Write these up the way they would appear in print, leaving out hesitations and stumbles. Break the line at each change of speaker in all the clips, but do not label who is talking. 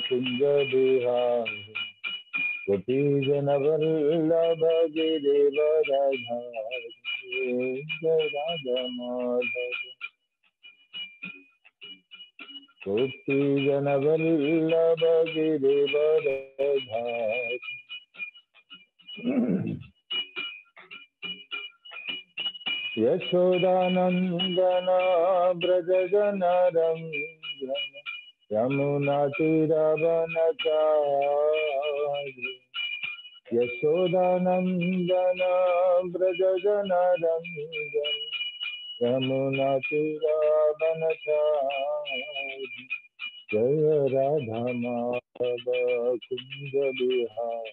Kunja Bihari Gopi Janavallabha Giridharadhari Radha Madhava Gopi Janavallabha Giridharadhari Yashodanandana Brajajana Ramjana Yamuna Tiravanachari Yashodanandana Brajajana Ramjana Yamuna Tiravanachari Jaya Radha Madhava Kunja Bihari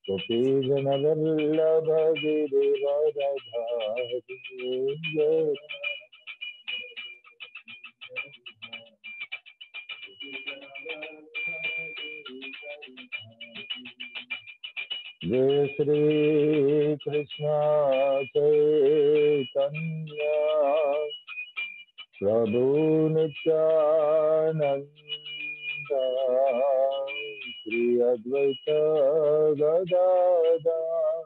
Gopi Janavallabha Giridharadhari Jai Shri Krishna Chaitanya Prabhu Nityananda Shri Advaita Gadadhar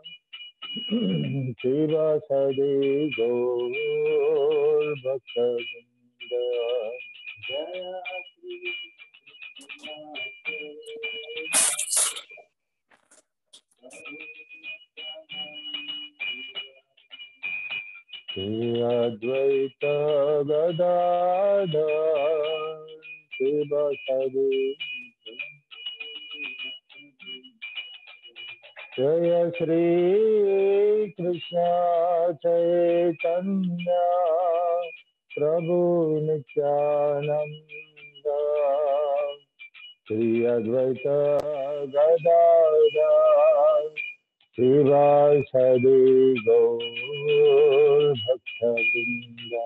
Srivasadi Gaur Bhaktivedanta Jaya Shri Shri Advaita Gadadhar Srivasadi Jaya Shri Krishna Chaitanya Prabhu Nityananda Shri Advaita Gadadhar Srivasadi Gaur Bhaktivedanta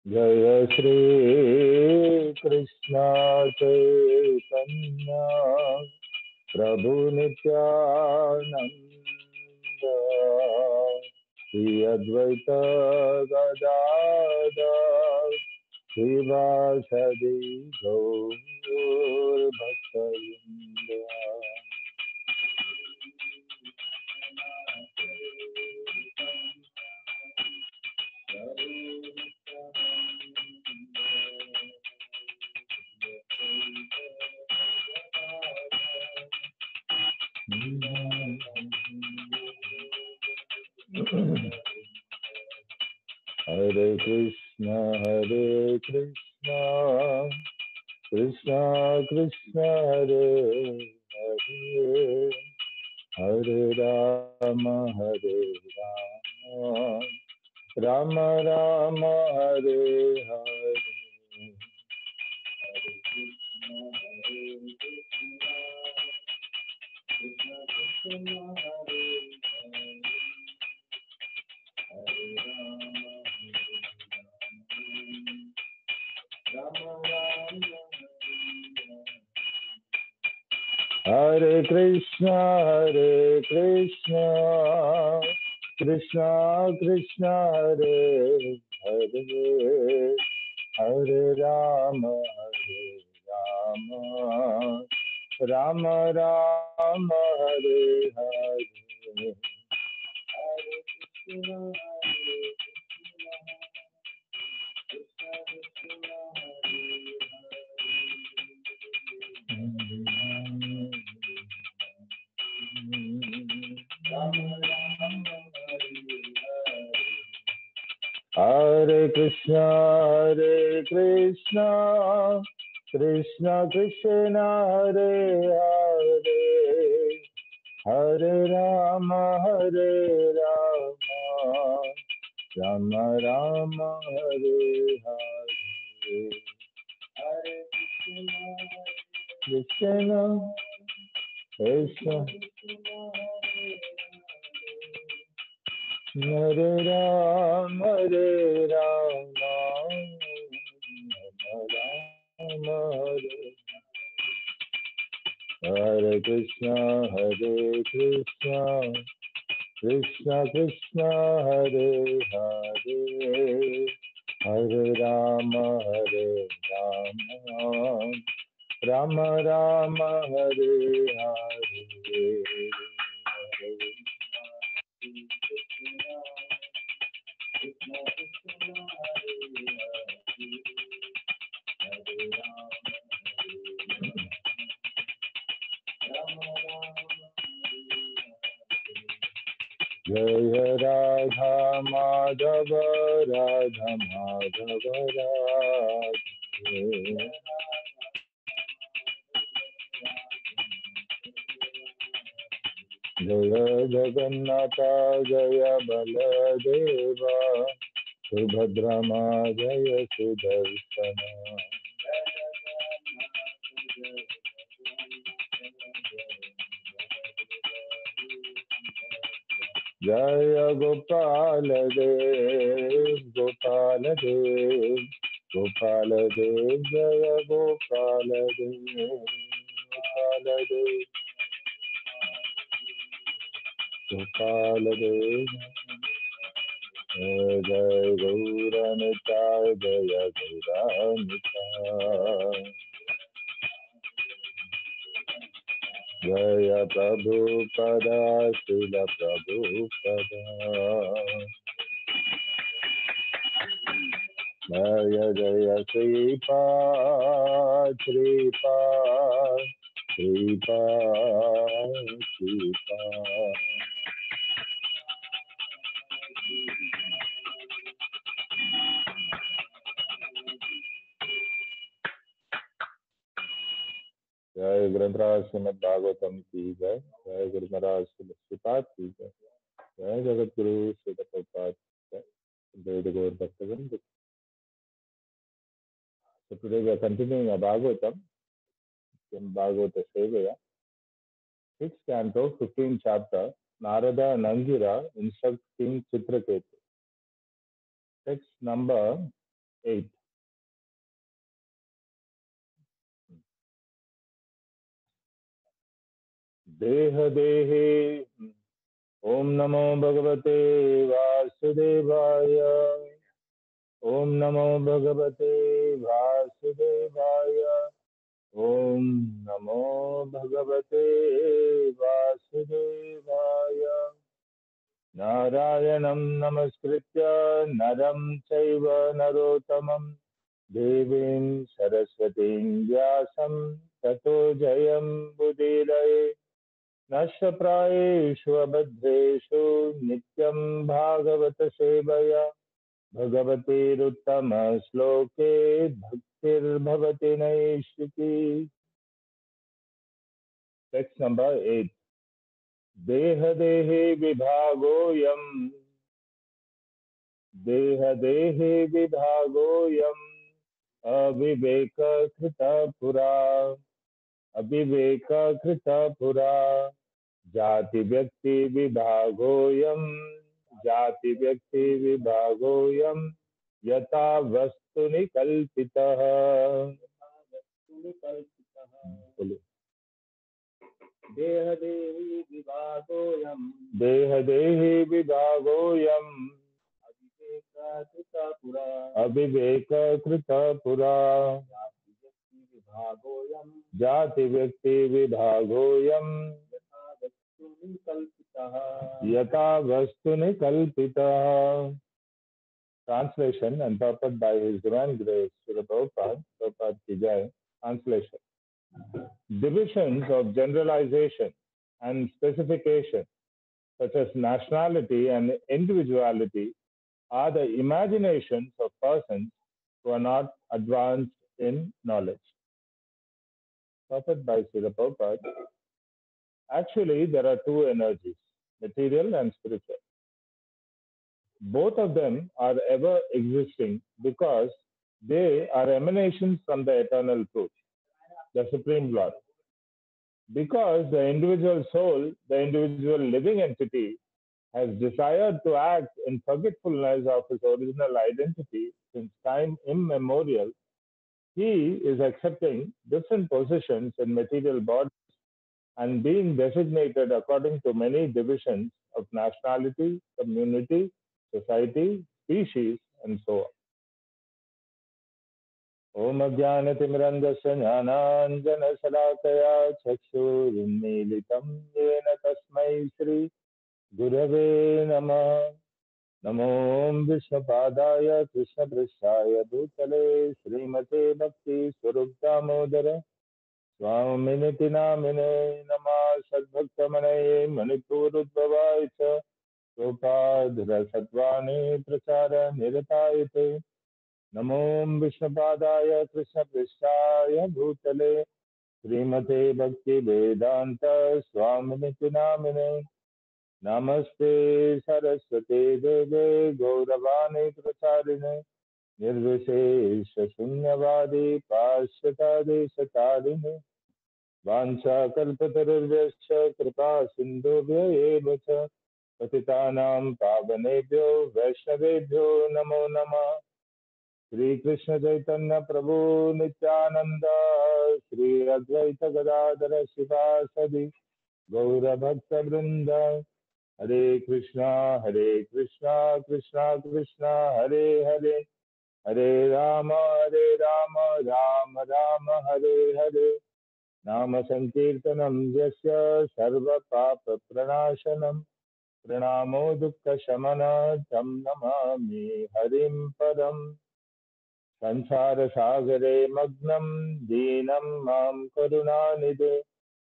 Jaya Shri Krishna Chaitanya Prabhu Nityananda Shri Advaita Gadadhar Srivasadi Gaur Bhaktivedanta Hare Krishna, Krishna Krishna, Hare Hare, Hare Rama, Rama Rama, Hare Hare. Hare Krishna, Krishna Krishna, Hare Hare, Hare Rama, Rama Rama, Hare Hare. Hare Krishna, Hare Krishna, Krishna Krishna, Hare Hare, Hare Rama, Rama Rama, Hare Hare. Hare Krishna, Krishna Hare Ram, Hare Rama, Rama Hare Hare Krishna, Hare Krishna, Krishna Krishna, Hare Hare, Hare Rama, Hare Rama, Rama Rama, Hare Hare. Jaya Radha Madhava, Radha Madhava Radhe. Jaya Jagannatha, Jaya Baladeva, Subhadrama, Jaya Sudarshana. Jaya Gopal Dev, Gopal Dev, Gopal Dev, Jaya Gopal Dev, Gopal Dev, Gopal Dev. Jaya Gauranita, Jaya Gauranita. Jaya Prabhupada, Srila Prabhupada. Jaya Jaya Sripad, Sripad, Sripad, Sripad. जय गुरु महाराज श्रीमद् भागवतम की जय। जय गुरु महाराज श्रीपाद की जय। जय जगत गुरु श्री प्रभुपाद की जय। Jai Gaur Bhaktivedanta. So today we are continuing our Bhagavatam in Bhagavata Sevaya, 6th canto, 15th chapter. Narada and Angira instruct King Chitraketu. Text number 8. Deha Dehe Om Namo Bhagavate Vasudevaya. Om Namo Bhagavate Vasudevaya. Om Namo Bhagavate Vasudevaya. Narayanam Namaskritya Naram Chaiva Narottamam Devim Saraswatim Vyasam Tato Jayam Budiraye. Nasya Prayeshu Abhadreshu Nityam Bhagavata Sevaya. Bhagavate Ruttama Sloke Bhaktir Bhavati Naishiki. Text number 8. Deha Dehe Vibhagoyam. Deha Dehe Vibhagoyam. Aviveka Krita Pura. Aviveka Krita Pura. Jati Vyakti Vibhagoyam. Jati Vyakti Vibhagoyam. Yata Vastuni Kalpitaha. Deha Dehi Vibhagoyam. Deha Dehi Vibhagoyam. Aviveka Krita Pura. Jati Vyakti Vibhagoyam. Yata Vastuni Kalpitaha. Translation and purport by His Divine Grace, Srila Prabhupada, Prabhupada Ki Jai. Translation. Divisions of generalization and specification, such as nationality and individuality, are the imaginations of persons who are not advanced in knowledge. Purport by Srila Prabhupada. Actually, there are two energies, material and spiritual. Both of them are ever existing because they are emanations from the eternal truth, the Supreme Lord. Because the individual soul, the individual living entity, has desired to act in forgetfulness of his original identity since time immemorial, he is accepting different positions in material bodies and being designated according to many divisions of nationality, community, society, species, and so on. ॐ अज्ञानतिमिरन्धस्य ज्ञानाञ्जनशलाकया चक्षुरुन्मीलितं येन तस्मै श्रीगुरवे नमः। नमो विष्णुपादाय कृष्णपृष्ठाय भूतले श्रीमते भक्तिस्वरूपदामोदर स्वामिनिति नामिने नमः। सद्भक्तमनये मणिपूरोद्भवाय च गोपाधरसत्त्वानि प्रचार निरताय ते नमो विष्णुपादाय कृष्णपृष्ठाय भूतले श्रीमते भक्तिवेदान्त स्वामिनिति नामिने नमस्ते सरस्वते देवे गौरवाणी प्रचारिणे निर्विशेषशून्यवादी पाश्चात्यदेशतारिणे वाञ्छाकल्पतरुर्भ्यश्च कृपा सिन्धुभ्य एव च पतितानां पावनेभ्यो वैष्णवेभ्यो नमो नमः। श्री कृष्ण चैतन्य प्रभु नित्यानंद श्री अद्वैत गदाधर शिवासदि गौरभक्त वृंद हरे कृष्णा कृष्णा कृष्णा हरे हरे हरे राम राम राम हरे हरे नाम संकीर्तनम यस्य सर्व पाप प्रणाशनम प्रणामो दुःख शमन तं नमामि हरिं परम संसार सागरे मग्नं दीनं मां करुणानिधे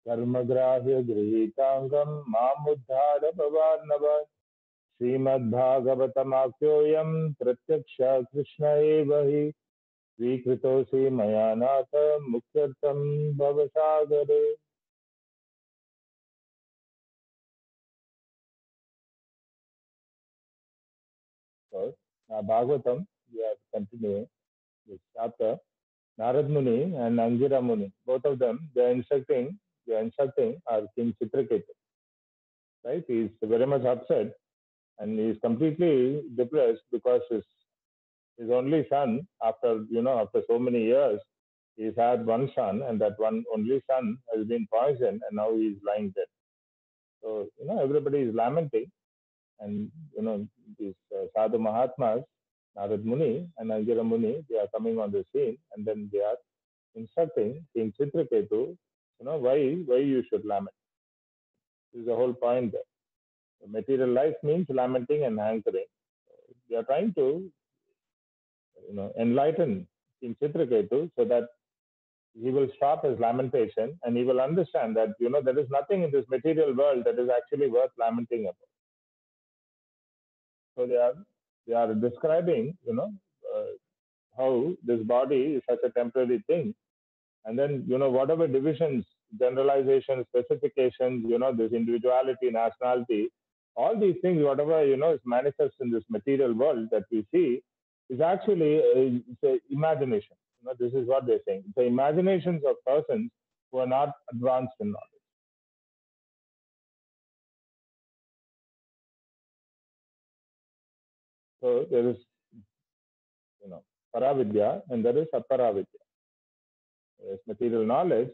कर्मग्राह्य गृहीतांगं माम् उद्धार भवार्णव श्रीमद्भागवतमाख्योऽयं प्रत्यक्ष कृष्ण एव हि स्वीकृतोऽसि मया नाथ मुख्यर्थं भवसागरे। So, Bhagavatam, we are continuing this chapter. Narad Muni and Angira Muni, both of them, they are instructing our King Chitraketu. Right? He is very much upset and he is completely depressed because his only son, after so many years, he's had one son, and that one only son has been poisoned, and now he is lying dead. So everybody is lamenting, and these Sadhu Mahatmas, Narad Muni and Angira Muni, they are coming on the scene, and then they are instructing King Chitraketu, why you should lament. This is the whole point there. The material life means lamenting and hankering. They are trying to, enlighten King Chitraketu so that he will stop his lamentation and he will understand that, there is nothing in this material world that is actually worth lamenting about. So they are describing, how this body is such a temporary thing. And then, whatever divisions, generalizations, specifications, this individuality, nationality, all these things, whatever, is manifest in this material world that we see is actually it's a imagination. This is what they're saying. The imaginations of persons who are not advanced in knowledge. So there is, paravidya and there is aparavidya. There is material knowledge,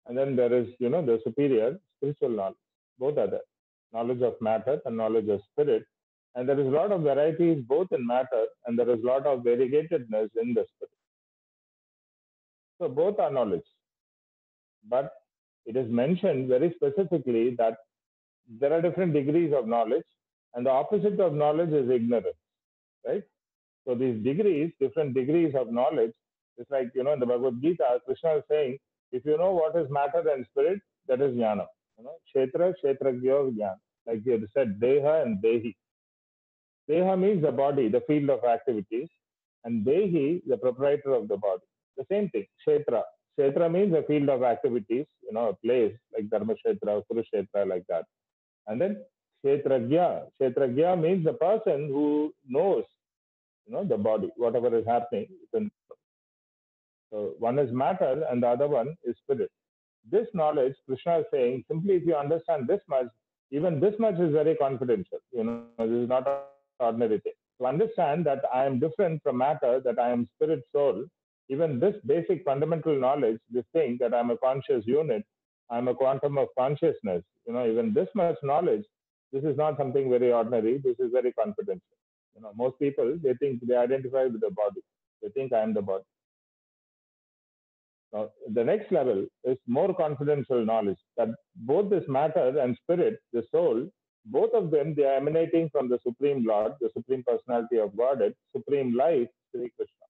and then there is, the superior spiritual knowledge. Both are there. Knowledge of matter and knowledge of spirit. And there is a lot of varieties both in matter and there is a lot of variegatedness in the spirit. So both are knowledge. But it is mentioned very specifically that there are different degrees of knowledge, and the opposite of knowledge is ignorance, right? So these degrees, different degrees of knowledge, it's like, in the Bhagavad Gita, Krishna is saying, if you know what is matter and spirit, that is jnana. Kshetra, kshetragya, jnana. Like you said, deha and dehi. Deha means the body, the field of activities, and dehi, the proprietor of the body. The same thing, kshetra. Kshetra means a field of activities, a place like Dharma Kshetra, Kurukshetra, like that. And then kshetragya. Kshetragya means the person who knows, the body, whatever is happening. So one is matter and the other one is spirit. This knowledge, Krishna is saying, simply if you understand this much, Even this much is very confidential. This is not an ordinary thing. To understand that I am different from matter, that I am spirit soul, even this basic fundamental knowledge, this thing that I'm a conscious unit, I'm a quantum of consciousness, even this much knowledge, this is not something very ordinary. This is very confidential. Most people, they think they identify with the body. They think I am the body. Now, the next level is more confidential knowledge that both this matter and spirit, the soul, both of them, they are emanating from the Supreme Lord, the Supreme Personality of Godhead, Supreme Life, Sri Krishna.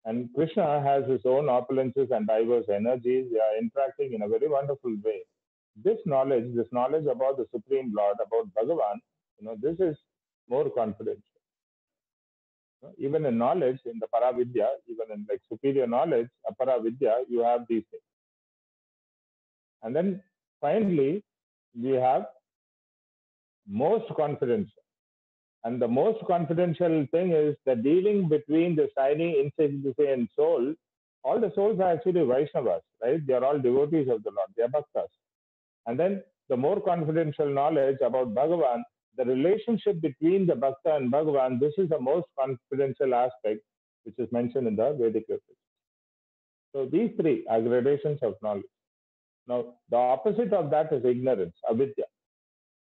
And Krishna has his own opulences and diverse energies. They are interacting in a very wonderful way. This knowledge about the Supreme Lord, about Bhagavan, this is more confidential. Even in knowledge, in the Paravidya, even in like superior knowledge, Aparavidya, you have these things. And then finally, we have most confidential. And the most confidential thing is the dealing between the tiny, insignificant soul. All the souls are actually Vaishnavas, right? They are all devotees of the Lord. They are bhaktas. And then the more confidential knowledge about Bhagavan, the relationship between the Bhakta and Bhagavan, this is the most confidential aspect which is mentioned in the Vedic literature. So these three are gradations of knowledge. Now, the opposite of that is ignorance, avidya.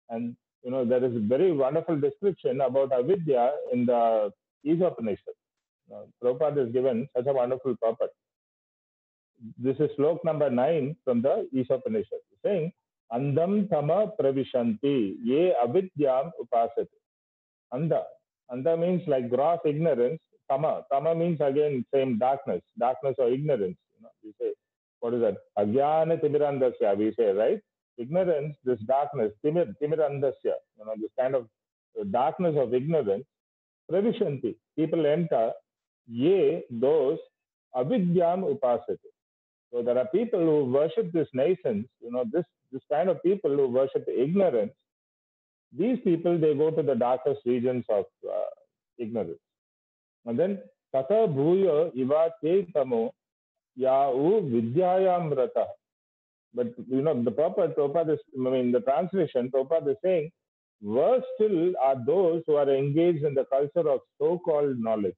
And, there is a very wonderful description about avidya in the Upanishad. Prabhupada has given such a wonderful purport. This is slok number 9 from the Upanishad, saying, Andam tama pravishanti ye avidyam upasate. Anda means like gross ignorance. Tama means again same darkness or ignorance. We say, what is that? Ajnana timirandasya, we say, right? Ignorance, this darkness, timirandasya, this kind of darkness of ignorance. Pravishanti, people enter, ye, those, avidyam upasate. So there are people who worship this nations, this kind of people who worship ignorance. These people, they go to the darkest regions of ignorance. And then, tata bhuya iva te tamo yau vidyayam rata. But, the Prabhupada is, the translation, Prabhupada is saying, worse still are those who are engaged in the culture of so-called knowledge.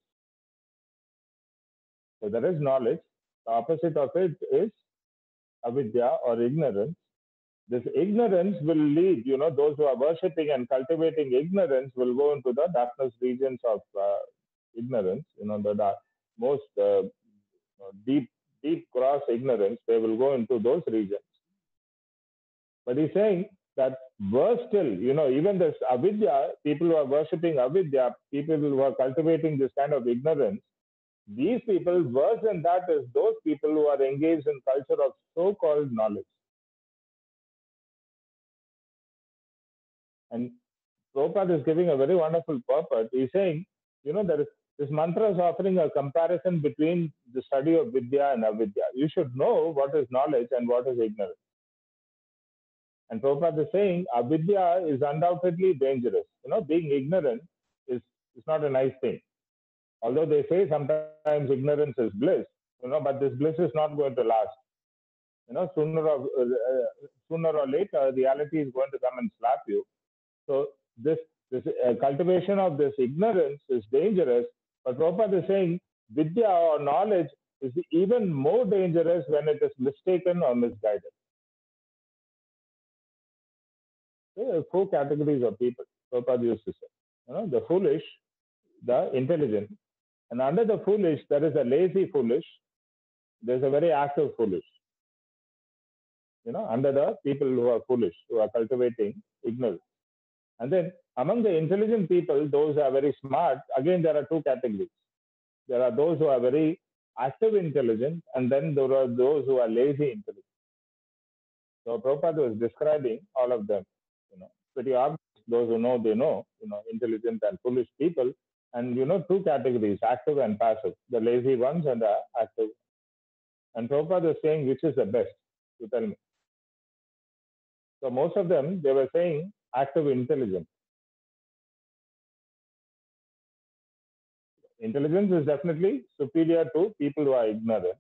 So there is knowledge. The opposite of it is avidya or ignorance. This ignorance will lead, those who are worshipping and cultivating ignorance will go into the darkness regions of ignorance, the most deep cross ignorance, they will go into those regions. But he's saying that worse still, even this avidya, people who are worshipping avidya, people who are cultivating this kind of ignorance, these people, worse than that is those people who are engaged in culture of so-called knowledge. And Prabhupada is giving a very wonderful purport. He's saying, there is this mantra is offering a comparison between the study of Vidya and Avidya. You should know what is knowledge and what is ignorance. And Prabhupada is saying, Avidya is undoubtedly dangerous. Being ignorant is not a nice thing. Although they say sometimes ignorance is bliss, but this bliss is not going to last. Sooner or later, reality is going to come and slap you. So this cultivation of this ignorance is dangerous. But Prabhupada is saying Vidya or knowledge is even more dangerous when it is mistaken or misguided. There are 4 categories of people, Prabhupada used to say. The foolish, the intelligent. And under the foolish, there is a lazy foolish. There's a very active foolish. Under the people who are foolish, who are cultivating ignorance. And then among the intelligent people, those who are very smart, again, there are 2 categories. There are those who are very active intelligent, and then there are those who are lazy intelligent. So Prabhupada was describing all of them. Pretty obvious. Those who know, they know, intelligent and foolish people. And, 2 categories, active and passive, the lazy ones and the active. And Prabhupada is saying, which is the best? You tell me. So most of them, they were saying active intelligence. Intelligence is definitely superior to people who are ignorant.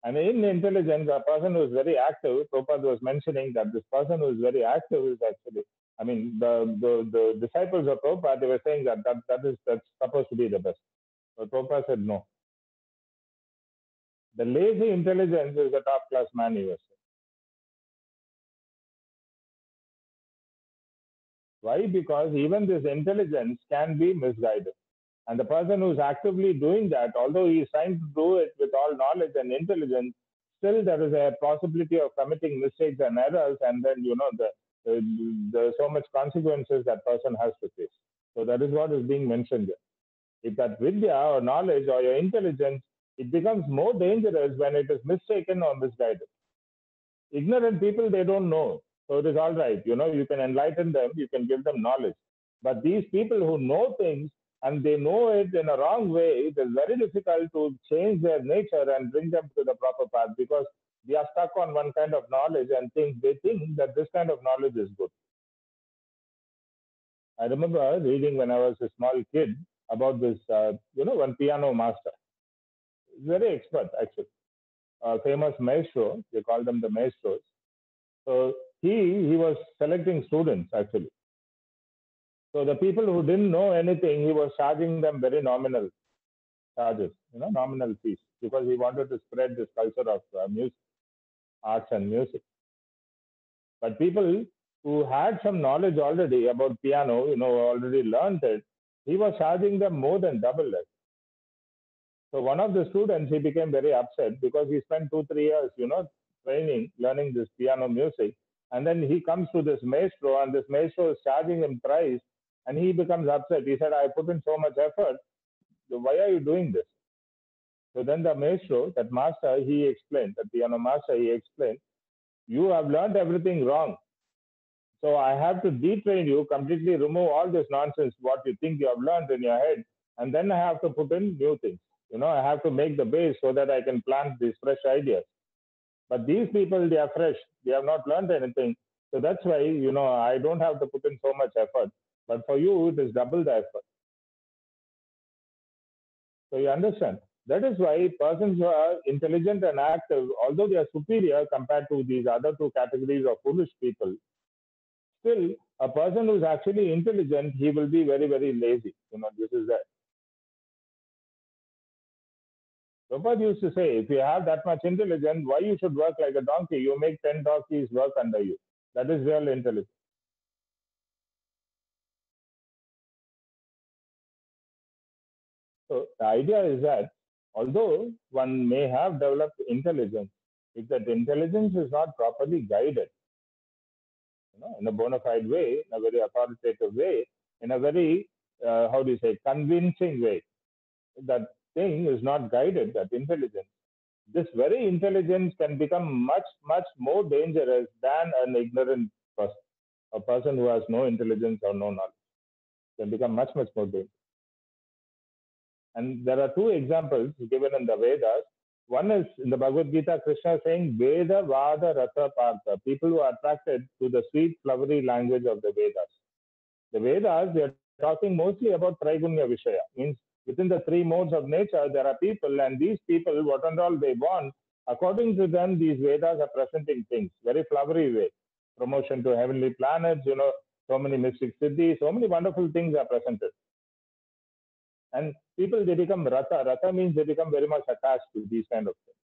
And in intelligence, a person who is very active, Prabhupada was mentioning that this person who is very active is actually, I mean, the disciples of Prabhupada, they were saying that's supposed to be the best. But Prabhupada said no. The lazy intelligence is a top class man, he was saying. Why? Because even this intelligence can be misguided. And the person who's actively doing that, although he is trying to do it with all knowledge and intelligence, still there is a possibility of committing mistakes and errors, and then the so much consequences that person has to face. So that is what is being mentioned here. If that vidya or knowledge or your intelligence, it becomes more dangerous when it is mistaken or misguided. Ignorant people, they don't know. So it is all right. You can enlighten them, you can give them knowledge. But these people who know things and they know it in a wrong way, it is very difficult to change their nature and bring them to the proper path, because they are stuck on one kind of knowledge and they think that this kind of knowledge is good. I remember reading when I was a small kid about this, one piano master, very expert actually, famous maestro. They call them the maestros. So he was selecting students actually. So the people who didn't know anything, he was charging them very nominal charges, nominal fees, because he wanted to spread this culture of music, arts and music. But people who had some knowledge already about piano, already learned it, he was charging them more than double that. So one of the students, he became very upset because he spent 2-3 years, training, learning this piano music. And then he comes to this maestro, and this maestro is charging him price, and he becomes upset. He said, I put in so much effort. Why are you doing this? So then the maestro, that master, he explained, the piano master, he explained, you have learned everything wrong. So I have to detrain you, completely remove all this nonsense, what you think you have learned in your head, and then I have to put in new things. I have to make the base so that I can plant these fresh ideas. But these people, they are fresh. They have not learned anything. So that's why, I don't have to put in so much effort. But for you, it is double the effort. So you understand. That is why persons who are intelligent and active, although they are superior compared to these other two categories of foolish people, still a person who is actually intelligent, he will be very, very lazy. This is that. Prabhupada used to say, if you have that much intelligence, why you should work like a donkey? You make 10 donkeys work under you. That is real intelligence. So the idea is that although one may have developed intelligence, if that intelligence is not properly guided, in a bona fide way, in a very authoritative way, in a very, convincing way, that thing is not guided, that intelligence, this very intelligence can become much, much more dangerous than an ignorant person. A person who has no intelligence or no knowledge can become much, much more dangerous. And there are two examples given in the Vedas. One is in the Bhagavad Gita, Krishna saying, Veda, Vada, Rasa, Partha, people who are attracted to the sweet, flowery language of the Vedas. The Vedas, they are talking mostly about Traigunya Vishaya, means within the three modes of nature, there are people, and these people, what and all they want, according to them, these Vedas are presenting things, very flowery way. Promotion to heavenly planets, so many mystic siddhis, so many wonderful things are presented. And people, they become rata. Rata means they become very much attached to these kind of things.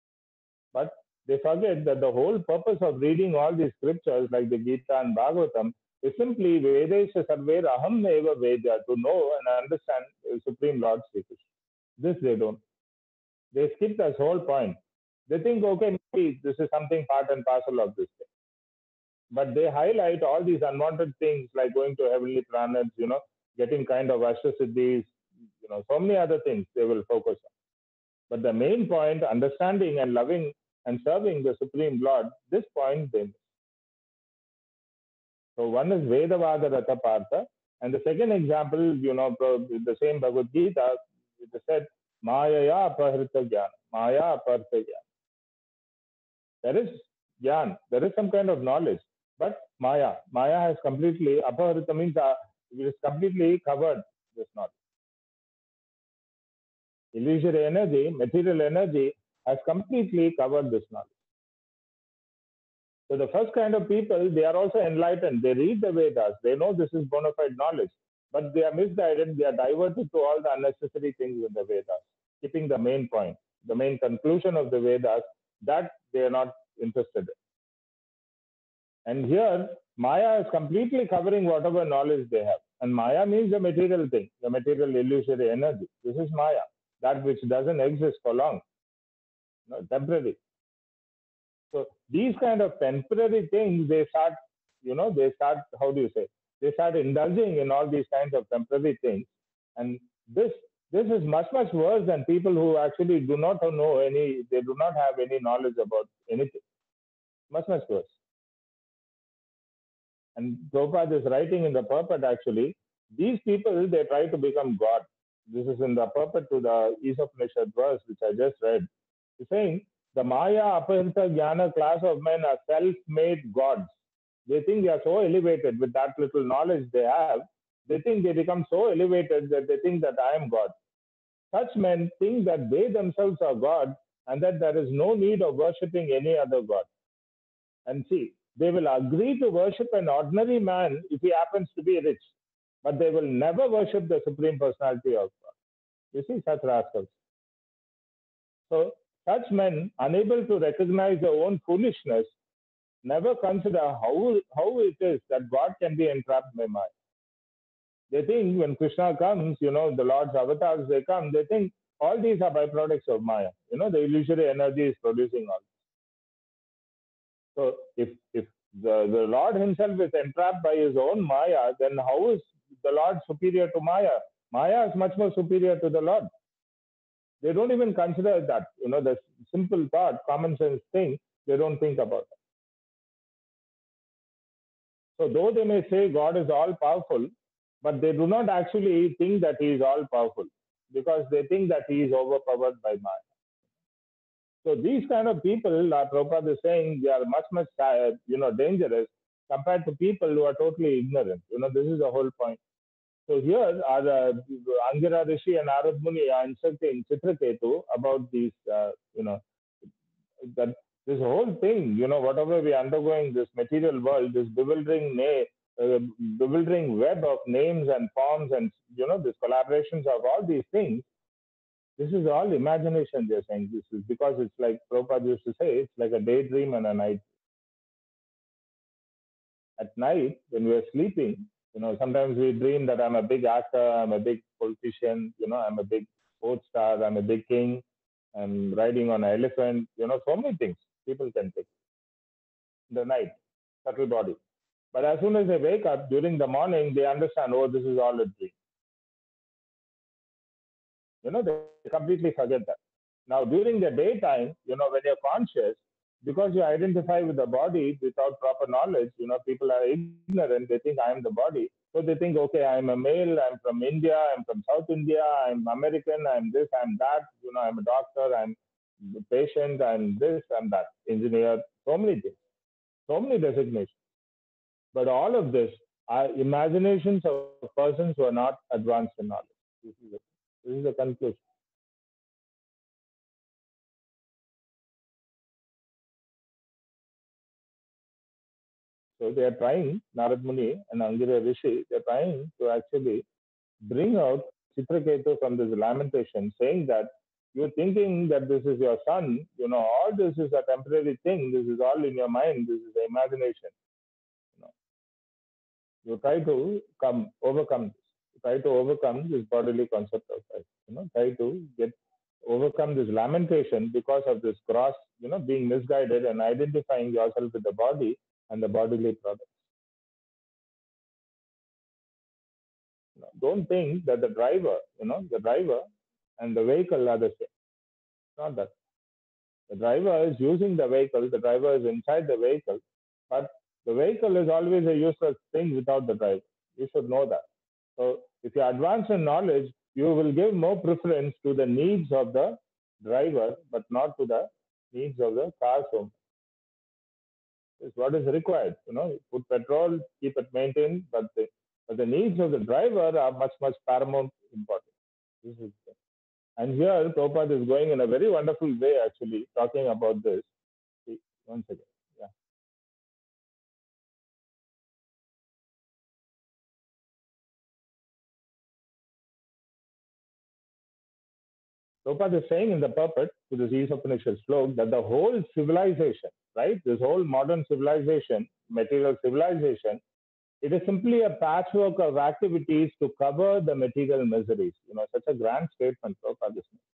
But they forget that the whole purpose of reading all these scriptures like the Gita and Bhagavatam is simply Vedesha Sarver Aham Eva Vedya, to know and understand the Supreme Lord Sri Krishna. This they don't. They skip this whole point. They think, okay, maybe this is something part and parcel of this thing. But they highlight all these unwanted things like going to heavenly planets, getting kind of Ashtasiddhis, so many other things they will focus on. But the main point, understanding and loving and serving the Supreme Lord, this point they miss. So one is Vedavada Rata Partha, and the second example, the same Bhagavad Gita, it said, Mayaya Apahrita Jnana, Maya Aparta Jnana. There is Jnana, there is some kind of knowledge, but Maya has completely, Apahrita means it is completely covered this knowledge. Illusory energy, material energy, has completely covered this knowledge. So the first kind of people, they are also enlightened. They read the Vedas. They know this is bona fide knowledge, but they are misguided. They are diverted to all the unnecessary things in the Vedas, skipping the main point, the main conclusion of the Vedas that they are not interested in. And here, Maya is completely covering whatever knowledge they have. And Maya means the material thing, the material illusory energy. This is Maya, that which doesn't exist for long, temporary. So these kind of temporary things, they start, how do you say? They start indulging in all these kinds of temporary things. And this is much, much worse than people who actually do not know they do not have any knowledge about anything. Much, much worse. And Prabhupada is writing in the purport actually, these people, they try to become God. This is in the purport to the Isopnishad verse, which I just read. He's saying, the Maya Apahita Jnana class of men are self-made gods. They think they are so elevated with that little knowledge they have. They think they become so elevated that they think that I am God. Such men think that they themselves are God and that there is no need of worshipping any other God. And see, they will agree to worship an ordinary man if he happens to be rich, but they will never worship the Supreme Personality of God. You see, such rascals. So, such men, unable to recognize their own foolishness, never consider how it is that God can be entrapped by Maya. They think when Krishna comes, the Lord's avatars, they come, they think all these are byproducts of Maya. The illusory energy is producing all. So if the Lord himself is entrapped by his own Maya, then how is the Lord superior to Maya? Maya is much more superior to the Lord. They don't even consider that. The simple thought, common sense thing, they don't think about it. So though they may say God is all powerful, but they do not actually think that he is all powerful because they think that he is overpowered by Maya. So these kind of people, Prabhupada is saying, they are much, much, dangerous compared to people who are totally ignorant. This is the whole point. So here are Angira Rishi and Narad Muni are instructing Chitraketu about these, that this whole thing, whatever we are undergoing, this material world, this bewildering web of names and forms and, these collaborations of all these things, this is all imagination, they're saying. This is because it's like Prabhupada used to say, it's like a daydream and a night. At night, when we're sleeping, sometimes we dream that I'm a big actor, I'm a big politician, I'm a big sports star, I'm a big king, I'm riding on an elephant, so many things people can take in the night, subtle body. But as soon as they wake up during the morning, they understand, oh, this is all a dream. They completely forget that. Now, during the daytime, when you're conscious, because you identify with the body without proper knowledge, people are ignorant. They think I am the body. So they think, okay, I'm a male, I'm from India, I'm from South India, I'm American, I'm this, I'm that, I'm a doctor, I'm a patient, I'm this, I'm that, engineer, so many things, so many designations. But all of this are imaginations of persons who are not advanced in knowledge. This is the conclusion. So they are trying, Narad Muni and Angira Rishi, they are trying to actually bring out Chitraketu from this lamentation, saying that you're thinking that this is your son, all this is a temporary thing, this is all in your mind, this is the imagination. You try to overcome this. You try to overcome this bodily concept of life. Try to overcome this lamentation because of this cross, being misguided and identifying yourself with the body and the bodily products. Don't think that the driver and the vehicle are the same. It's not that. The driver is using the vehicle, the driver is inside the vehicle, but the vehicle is always a useless thing without the driver. You should know that. So if you advance in knowledge, you will give more preference to the needs of the driver, but not to the needs of the car's owner. It's what is required. Put petrol, keep it maintained, but the needs of the driver are much, much paramount important. This is And here, Prabhupada is going in a very wonderful way, actually, talking about this. See, one second. Yeah. Prabhupada is saying in the purport to this East Upanishad slok that the whole civilization, right, this whole modern civilization, material civilization, it is simply a patchwork of activities to cover the material miseries. Such a grand statement, Prabhupada is making.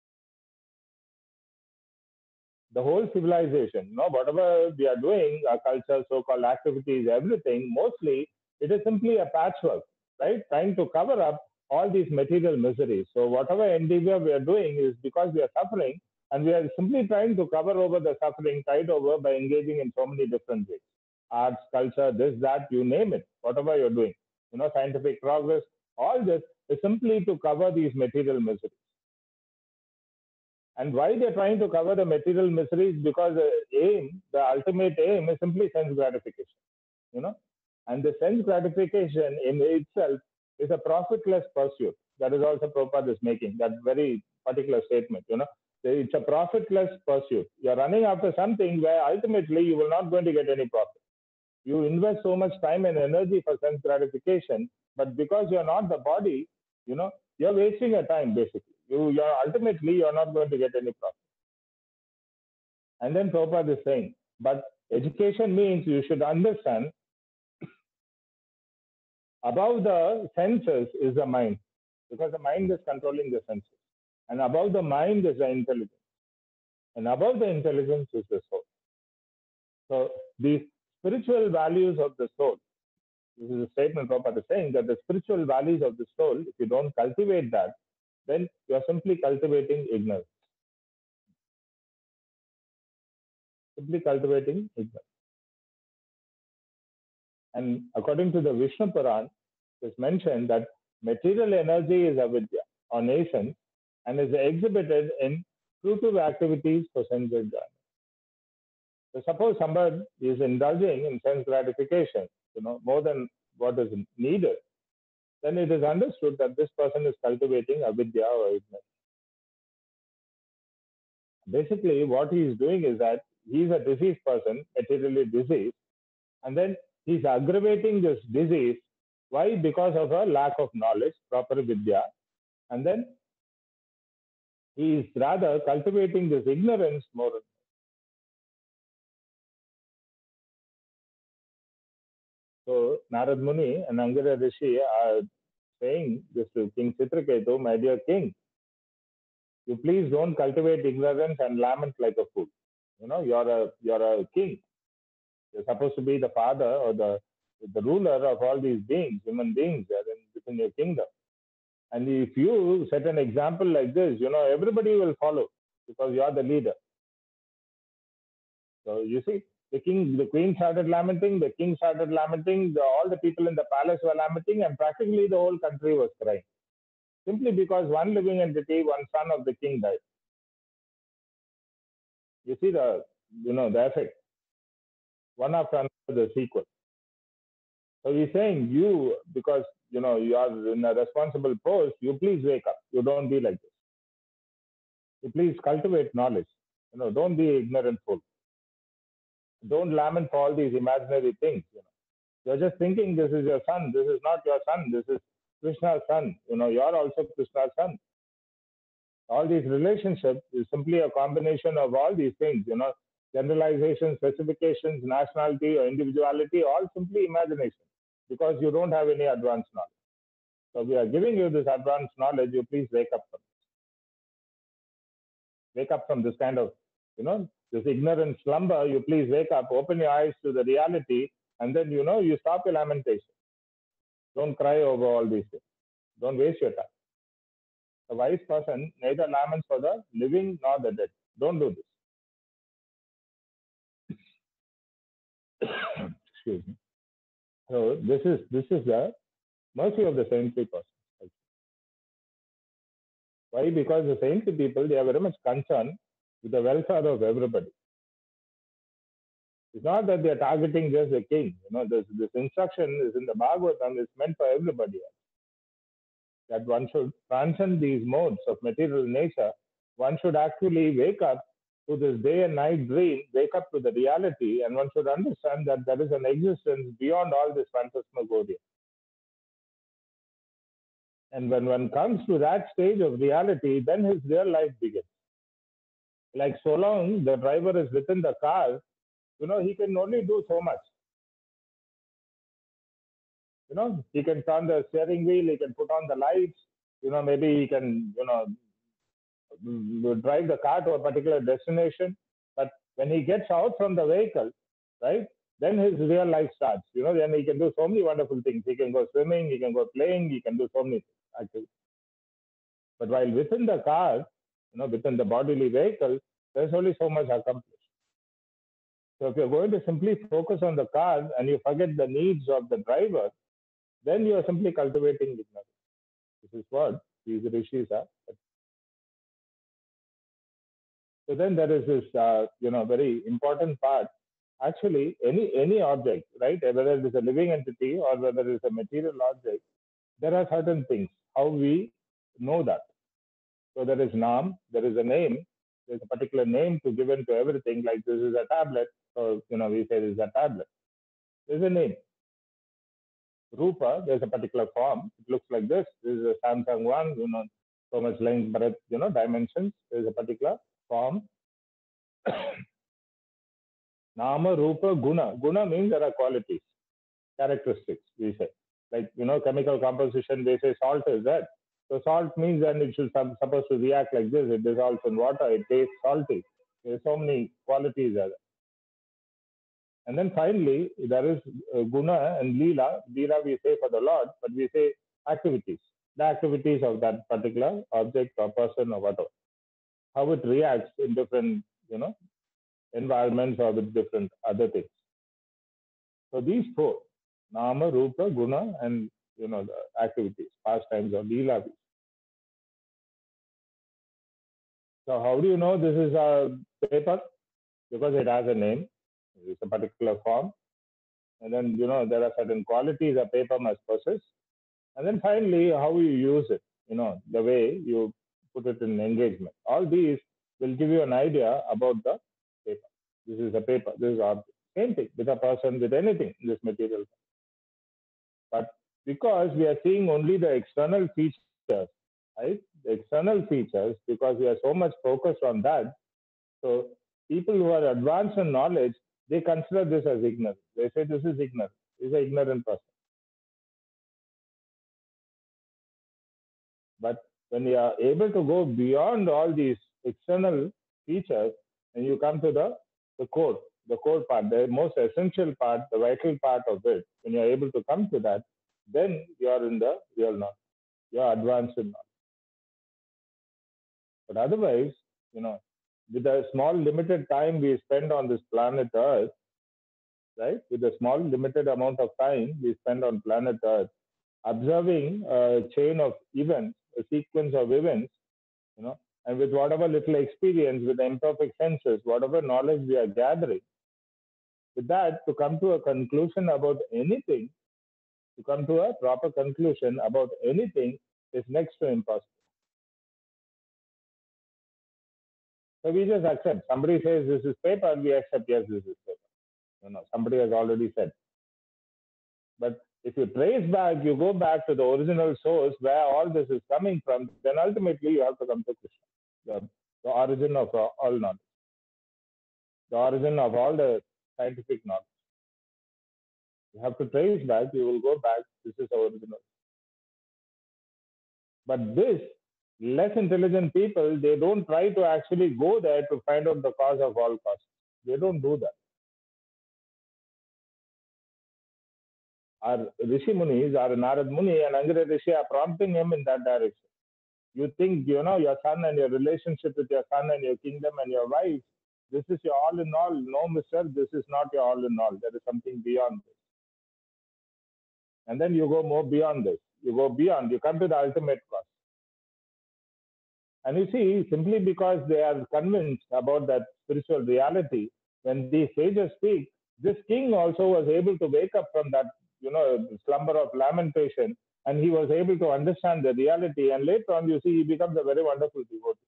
The whole civilization, whatever we are doing, our culture, so-called activities, everything, mostly it is simply a patchwork, right? Trying to cover up all these material miseries. So whatever endeavor we are doing is because we are suffering, and we are simply trying to cover over the suffering, tide over by engaging in so many different ways. Arts, culture, this, that, you name it, whatever you're doing. Scientific progress, all this is simply to cover these material miseries. And why they're trying to cover the material miseries? Because the ultimate aim is simply sense gratification, you know. And the sense gratification in itself is a profitless pursuit. That is also Prabhupada is making, that very particular statement. It's a profitless pursuit. You're running after something where ultimately you will not going to get any profit. You invest so much time and energy for sense gratification, but because you're not the body, you're wasting your time basically. You're not going to get any profit. And then Prabhupada is saying, but education means you should understand above the senses is the mind, because the mind is controlling the senses. And above the mind is the intelligence. And above the intelligence is the soul. So these spiritual values of the soul, this is a statement Prabhupada is saying, that the spiritual values of the soul, if you don't cultivate that, then you are simply cultivating ignorance. Simply cultivating ignorance. And according to the Vishnu Puran, it's mentioned that material energy is avidya or nascent and is exhibited in fruitive activities for sense enjoyment. So suppose somebody is indulging in sense gratification, more than what is needed, then it is understood that this person is cultivating avidya or ignorance. Basically, what he is doing is that he is a diseased person, materially diseased, and then he's aggravating this disease. Why? Because of a lack of knowledge, proper vidya, and then he is rather cultivating this ignorance more. So Narad Muni and Angara Rishi are saying this to King Chitraketu, my dear king, you please don't cultivate ignorance and lament like a fool. You're a king. You're supposed to be the father or the ruler of all these beings, human beings within your kingdom. And if you set an example like this, everybody will follow because you are the leader. So you see, the queen started lamenting, the king started lamenting, all the people in the palace were lamenting, and practically the whole country was crying. Simply because one living entity, one son of the king died. You see the effect. One after another, the sequel. So he's saying because you are in a responsible post, you please wake up. You don't be like this. You please cultivate knowledge. Don't be ignorant fool. Don't lament for all these imaginary things. You're just thinking this is your son. This is not your son. This is Krishna's son. You're also Krishna's son. All these relationships is simply a combination of all these things. Generalization, specifications, nationality or individuality, all simply imagination because you don't have any advanced knowledge. So we are giving you this advanced knowledge. You please wake up from this. Wake up from this kind of, this ignorant slumber. You please wake up, open your eyes to the reality, and then, you stop your lamentation. Don't cry over all these things. Don't waste your time. A wise person neither laments for the living nor the dead. Don't do this. Excuse me. So this is the mercy of the saintly person. Why? Because the saintly people, they are very much concerned with the welfare of everybody. It's not that they are targeting just the king. This instruction is in the Bhagavatam. It's meant for everybody else. that one should transcend these modes of material nature. One should actually wake up to this day and night dream, wake up to the reality, and one should understand that there is an existence beyond all this phantasmagoria. And when one comes to that stage of reality, then his real life begins. Like so long the driver is within the car, he can only do so much. He can turn the steering wheel, he can put on the lights, maybe he can, drive the car to a particular destination. But when he gets out from the vehicle, right, then his real life starts. Then he can do so many wonderful things. He can go swimming, he can go playing, he can do so many things, actually. But while within the car, within the bodily vehicle, there's only so much accomplished. So if you're going to simply focus on the car and you forget the needs of the driver, then you are simply cultivating ignorance. This is what these rishis are. So then there is this, very important part. Actually, any object, right, whether it is a living entity or whether it is a material object, there are certain things, how we know that. So there is naam, there is a name, there's a particular name to given to everything, like this is a tablet, so, we say this is a tablet. There's a name. Rupa, there's a particular form. It looks like this. This is a Samsung one, so much length, breadth, dimensions. There's a particular form. Nama, Rupa, Guna. Guna means there are qualities, characteristics, we say. Like, chemical composition, they say salt is that. So salt means then it should supposed to react like this. It dissolves in water. It tastes salty. There's so many qualities there. And then finally, there is guna and lila. Lila we say for the Lord, but we say activities. The activities of that particular object or person or whatever. How it reacts in different, environments or with different other things. So these four, nama, rupa, guna, and, the activities, pastimes or lila. So how do you know this is a paper? Because it has a name. It's a particular form. And then, there are certain qualities a paper must possess. And then finally, how you use it, the way you put it in engagement. All these will give you an idea about the paper. This is a paper, this is object. Same thing with a person, with anything in this material. But because we are seeing only the external features, right? The external features, because we are so much focused on that. So people who are advanced in knowledge, they consider this as ignorance. They say this is ignorant. This is an ignorant person. But when you are able to go beyond all these external features, and you come to the core part, the most essential part, the vital part of it, when you are able to come to that, then you are in the real knowledge. You are advanced in knowledge. But otherwise, with the small limited time we spend on this planet Earth, right? With the small limited amount of time we spend on planet Earth, observing a chain of events, a sequence of events, and with whatever little experience, with the imperfect senses, whatever knowledge we are gathering, with that, to come to a conclusion about anything, to come to a proper conclusion about anything is next to impossible. So we just accept. Somebody says this is paper, we accept, yes, this is paper. Somebody has already said. But if you trace back, you go back to the original source where all this is coming from, then ultimately you have to come to Krishna, the origin of all knowledge, the origin of all the scientific knowledge. You have to trace back, you will go back, this is the original. But this, less intelligent people, they don't try to actually go there to find out the cause of all causes. They don't do that. Our Rishi Munis, our Narad Muni and Angara Rishi are prompting him in that direction. You think, your son and your relationship with your son and your kingdom and your wife, this is your all in all. No, mister, this is not your all in all. There is something beyond this. And then you go more beyond this. You go beyond, you come to the ultimate cause. And you see, simply because they are convinced about that spiritual reality, when these sages speak, this king also was able to wake up from that, slumber of lamentation and he was able to understand the reality. And later on, you see, he becomes a very wonderful devotee.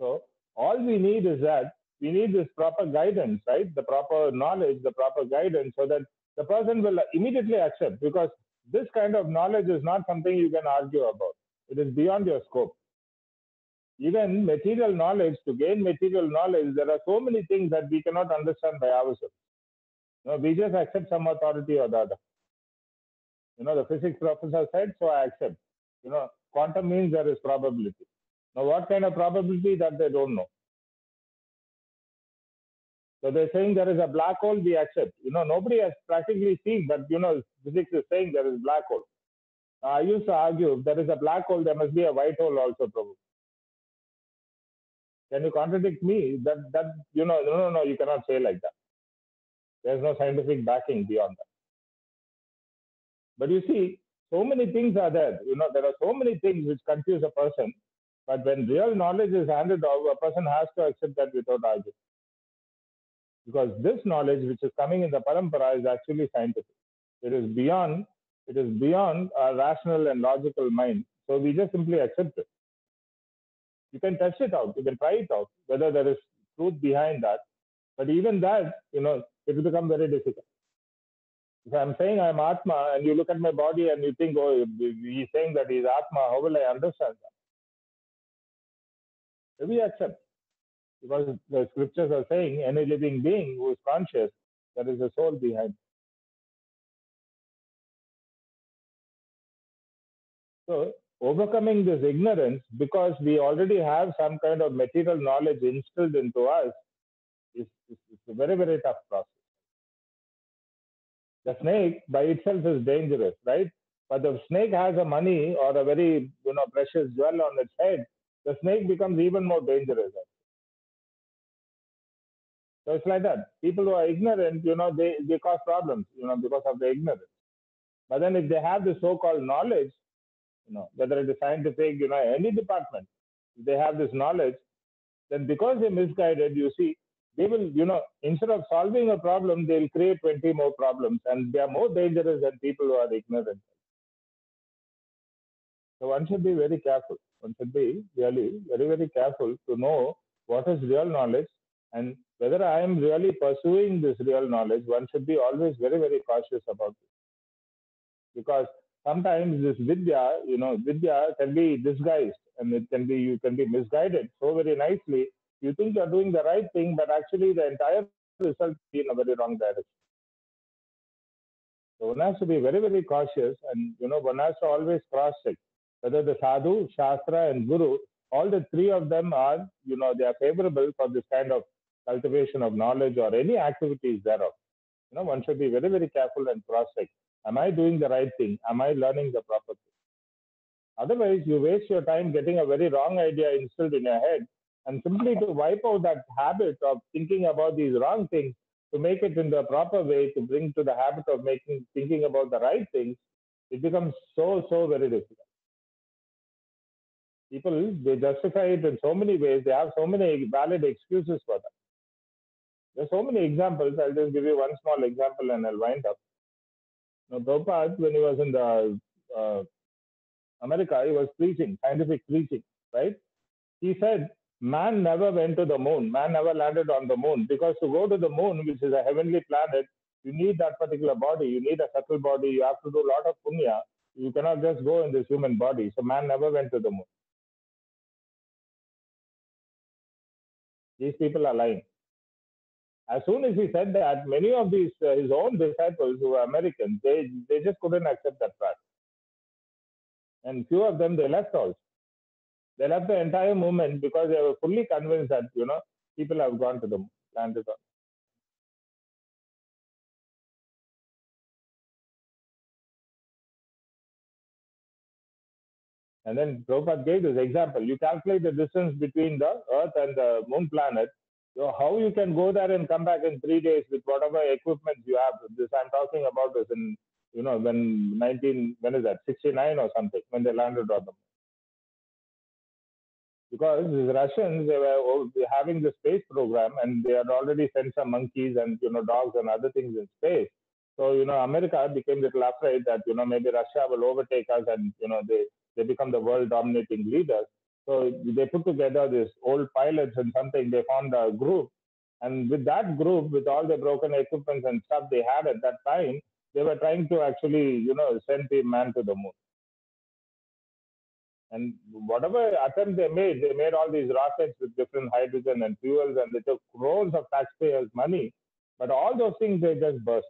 So all we need is that we need this proper guidance, right? The proper knowledge, the proper guidance, so that the person will immediately accept, because this kind of knowledge is not something you can argue about. It is beyond your scope. Even material knowledge, to gain material knowledge, there are so many things that we cannot understand by ourselves. We just accept some authority or the other. The physics professor said, so I accept. Quantum means there is probability. Now, what kind of probability, that they don't know. So they're saying there is a black hole, we accept. Nobody has practically seen, but physics is saying there is black hole. I used to argue, if there is a black hole, there must be a white hole also, probably. Can you contradict me? No, you cannot say like that. There's no scientific backing beyond that. But you see, so many things are there. There are so many things which confuse a person. But when real knowledge is handed over, a person has to accept that without arguing. Because this knowledge which is coming in the parampara is actually scientific. It is beyond our rational and logical mind. So we just simply accept it. You can test it out. You can try it out, whether there is truth behind that. But even that, it will become very difficult. If I'm saying I'm Atma and you look at my body and you think, oh, he's saying that he's Atma, how will I understand that? We accept. Because the scriptures are saying any living being who is conscious, there is a soul behind. So overcoming this ignorance, because we already have some kind of material knowledge instilled into us, is a very, very tough process. The snake by itself is dangerous, right? But the snake has a money or a very precious jewel on its head, the snake becomes even more dangerous. So it's like that. People who are ignorant, they cause problems, because of the ignorance. But then if they have the so-called knowledge, whether it is scientific, any department, if they have this knowledge, then because they're misguided, you see, they will, instead of solving a problem, they'll create 20 more problems, and they are more dangerous than people who are ignorant. So one should be very careful. One should be really very, very careful to know what is real knowledge, and whether I am really pursuing this real knowledge. One should be always very, very cautious about it. Because sometimes this vidya can be disguised, and you can be misguided so very nicely. You think you're doing the right thing, but actually the entire result is in a very wrong direction. So one has to be very, very cautious, and one has to always cross-check whether the sadhu, shastra, and guru, all the three of them are, they are favorable for this kind of cultivation of knowledge or any activities thereof. One should be very, very careful and cross-check. Am I doing the right thing? Am I learning the proper thing? Otherwise, you waste your time getting a very wrong idea instilled in your head, and simply to wipe out that habit of thinking about these wrong things, to make it in the proper way, to bring to the habit of thinking about the right things, it becomes so, so very difficult. People, they justify it in so many ways. They have so many valid excuses for that. There are so many examples. I'll just give you one small example and I'll wind up. Now, Prabhupada, when he was in the America, he was preaching, scientific preaching, right? He said, man never went to the moon. Man never landed on the moon, because to go to the moon, which is a heavenly planet, you need that particular body. You need a subtle body. You have to do a lot of punya. You cannot just go in this human body. So man never went to the moon. These people are lying. As soon as he said that, many of these his own disciples who were Americans, they just couldn't accept that fact. And few of them, they left also. They left the entire movement because they were fully convinced that, people have gone to the moon, landed on. And then Prabhupada gave this example. You calculate the distance between the Earth and the moon planet. So how you can go there and come back in 3 days with whatever equipment you have? This I'm talking about this in, when is that, 69 or something, when they landed on the moon. Because the Russians, they were having the space program, and they had already sent some monkeys and dogs and other things in space. So, America became a little afraid that, maybe Russia will overtake us and, they become the world dominating leaders. So they put together this old pilots and something, they formed a group. And with that group, with all the broken equipments and stuff they had at that time, they were trying to actually, send the man to the moon. And whatever attempt they made all these rockets with different hydrogen and fuels, and they took crores of taxpayers' money. But all those things, they just burst.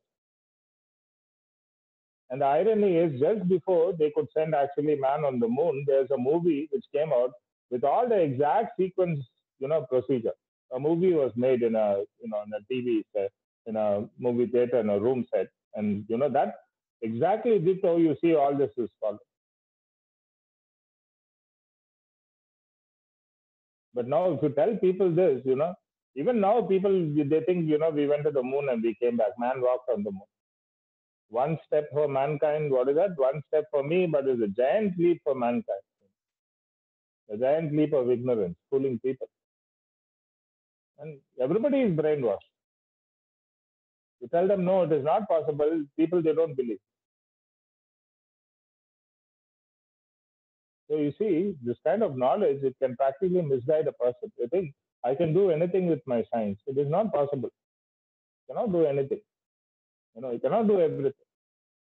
And the irony is, just before they could send actually man on the moon, there's a movie which came out with all the exact sequence, procedure. A movie was made in a TV set, in a movie theater, in a room set, and that exactly did how you see all this is followed. But now, if you tell people this, even now people they think we went to the moon and we came back. Man walked on the moon. One step for mankind. What is that? One step for me, but it's a giant leap for mankind. A giant leap of ignorance, fooling people. And everybody is brainwashed. You tell them, no, it is not possible. People, they don't believe. So you see, this kind of knowledge, it can practically misguide a person. You think, I can do anything with my science. It is not possible. You cannot do anything. You cannot do everything.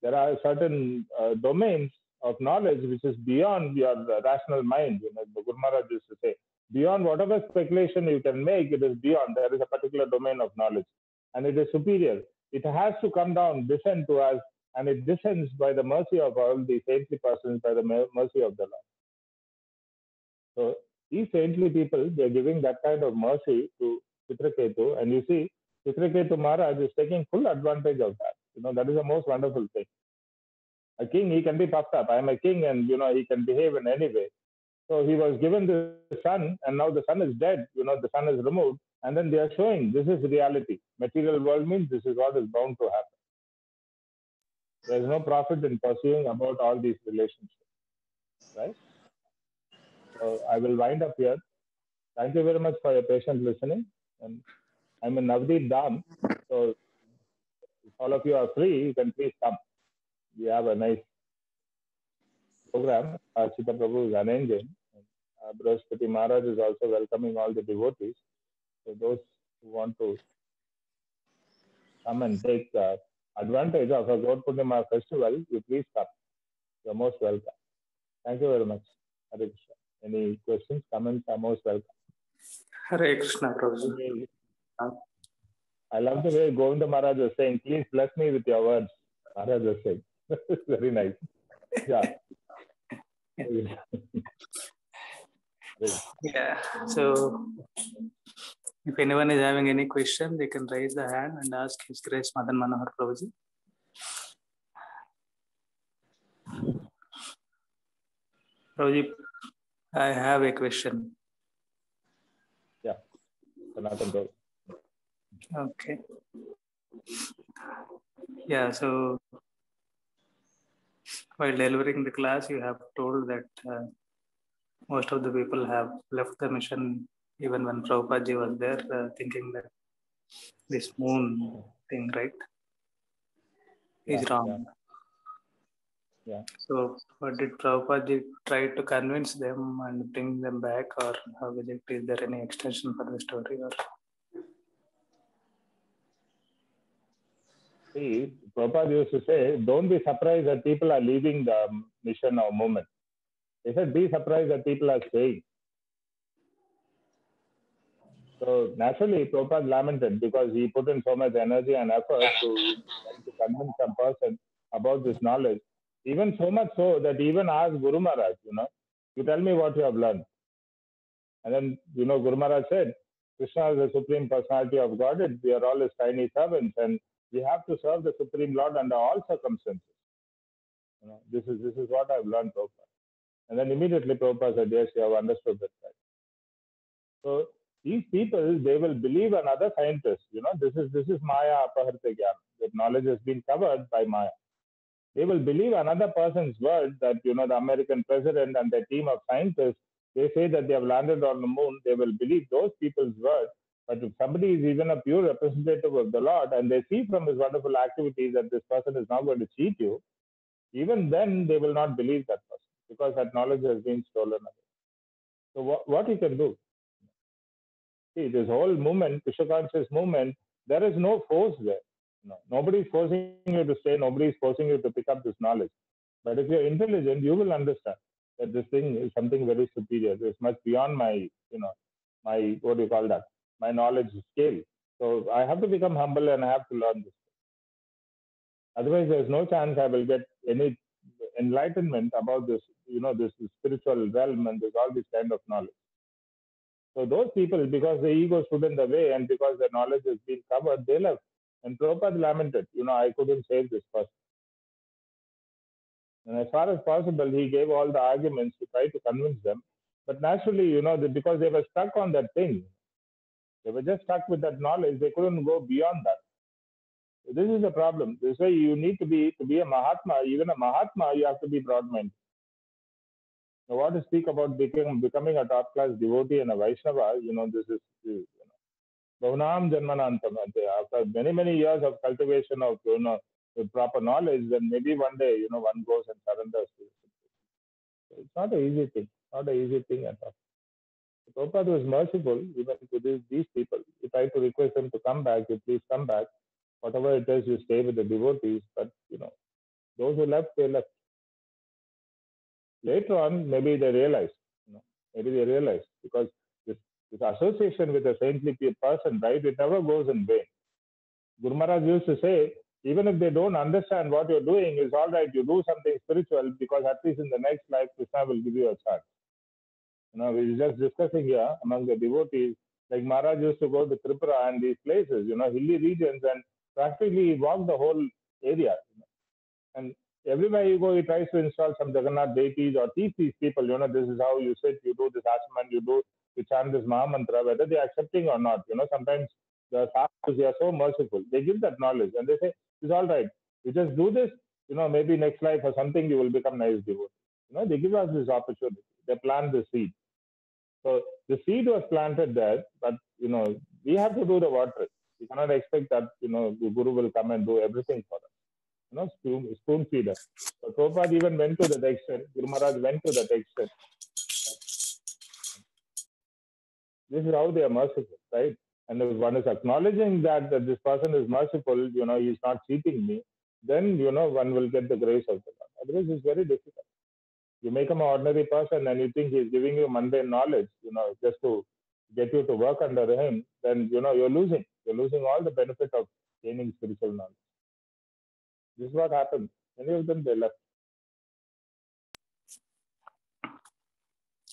There are certain domains of knowledge which is beyond your rational mind. The Guru Maharaj used to say, beyond whatever speculation you can make, it is beyond. There is a particular domain of knowledge, and it is superior. It has to come down, descend to us, and it descends by the mercy of all the saintly persons, by the mercy of the Lord. So these saintly people, they are giving that kind of mercy to Chitraketu, and you see, Chitraketu Maharaj is taking full advantage of that. That is the most wonderful thing. A king, he can be puffed up. I am a king, and he can behave in any way. So he was given the sun, and now the sun is dead. The sun is removed, and then they are showing this is reality. Material world means this is what is bound to happen. There is no profit in pursuing about all these relationships, right? So I will wind up here. Thank you very much for your patient listening. And I'm in Navdeep Dham, so if all of you are free, you can please come. We have a nice program. Chita Prabhu is arranging. Brahaspati Maharaj is also welcoming all the devotees. So those who want to come and take advantage of a Gaur Purnima festival, you please come. You're most welcome. Thank you very much. Hare Krishna. Any questions, comments, are most welcome.
Hare Krishna, Prabhuji.
I love the way Govinda Maharaj was saying, please bless me with your words. Maharaj was saying. Very nice. Yeah.
Yeah. So, if anyone is having any question, they can raise the hand and ask His Grace Madan Manohar Prabhuji. Prabhuji, I have a question.
Yeah.
Okay. Yeah, so while delivering the class, you have told that most of the people have left the mission even when Prabhupada ji was there, thinking that this moon thing, right, is wrong.
Yeah.
So, what did Prabhupada ji try to convince them and bring them back, or how is it? Is there any extension for the story? Or
see, Prabhupada used to say, don't be surprised that people are leaving the mission or movement. He said, be surprised that people are staying. So naturally, Prabhupada lamented because he put in so much energy and effort to convince some person about this knowledge. Even so much so that he even asked Guru Maharaj, you tell me what you have learned. And then, Guru Maharaj said, Krishna is the Supreme Personality of Godhead. We are all his tiny servants, and we have to serve the Supreme Lord under all circumstances. This is what I've learned, Prabhupada. And then immediately Prabhupada said, yes, you have understood that. Right. So these people, they will believe another scientist. This is Maya Apaharta Gyan. That knowledge has been covered by Maya. They will believe another person's word that, the American president and their team of scientists, they say that they have landed on the moon. They will believe those people's word. But if somebody is even a pure representative of the Lord and they see from his wonderful activities that this person is not going to cheat you, even then they will not believe that person because that knowledge has been stolen away. So what you can do? See, this whole movement, Krishna conscious movement, there is no force there. No, nobody is forcing you to stay. Nobody is forcing you to pick up this knowledge. But if you're intelligent, you will understand that this thing is something very superior. It's much beyond my, my, what do you call that? My knowledge scale. So I have to become humble and I have to learn this. Otherwise, there's no chance I will get any enlightenment about this, this spiritual realm and there's all this kind of knowledge. So those people, because the ego stood in the way and because the knowledge has been covered, they left. And Prabhupada lamented, I couldn't save this person. And as far as possible, he gave all the arguments to try to convince them. But naturally, because they were stuck on that thing, they were just stuck with that knowledge, they couldn't go beyond that. So this is the problem. This way you need to be a Mahatma, even a Mahatma, you have to be broad-minded. Now, what to speak about becoming a top-class devotee and a Vaishnava, this is, Bhavanam Janmanantam. After many, many years of cultivation of, with proper knowledge, then maybe one day, one goes and surrenders to it. It's not an easy thing. Not an easy thing at all. Prabhupada was merciful even to these people. He tried to request them to come back. You please come back. Whatever it is, you stay with the devotees. But, those who left, they left. Later on, maybe they realized. Maybe they realized because this association with a saintly person, right, it never goes in vain. Guru Maharaj used to say, even if they don't understand what you're doing, it's all right, you do something spiritual because at least in the next life, Krishna will give you a chance. We were just discussing here among the devotees, like Maharaj used to go to Tripura and these places, hilly regions, and practically walk the whole area. And everywhere you go, he tries to install some Jagannath deities or teach these people, this is how you sit, you do this ashman, you chant this Mahamantra, whether they are accepting or not. Sometimes the sadhus, they are so merciful. They give that knowledge and they say, it's all right. You just do this, maybe next life or something, you will become nice devotee. They give us this opportunity. They plant the seed. So the seed was planted there, but, we have to do the watering. We cannot expect that, the Guru will come and do everything for us. Spoon feeder. So Prabhupada even went to that extent. Guru Maharaj went to that extent. This is how they are merciful, right? And if one is acknowledging that this person is merciful, he's not cheating me, then, one will get the grace of the Lord. Otherwise, it's very difficult. You make him an ordinary person and you think he's giving you mundane knowledge, just to get you to work under him, then, you're losing. You're losing all the benefit of gaining spiritual knowledge. This is what happens. Many of them, they left.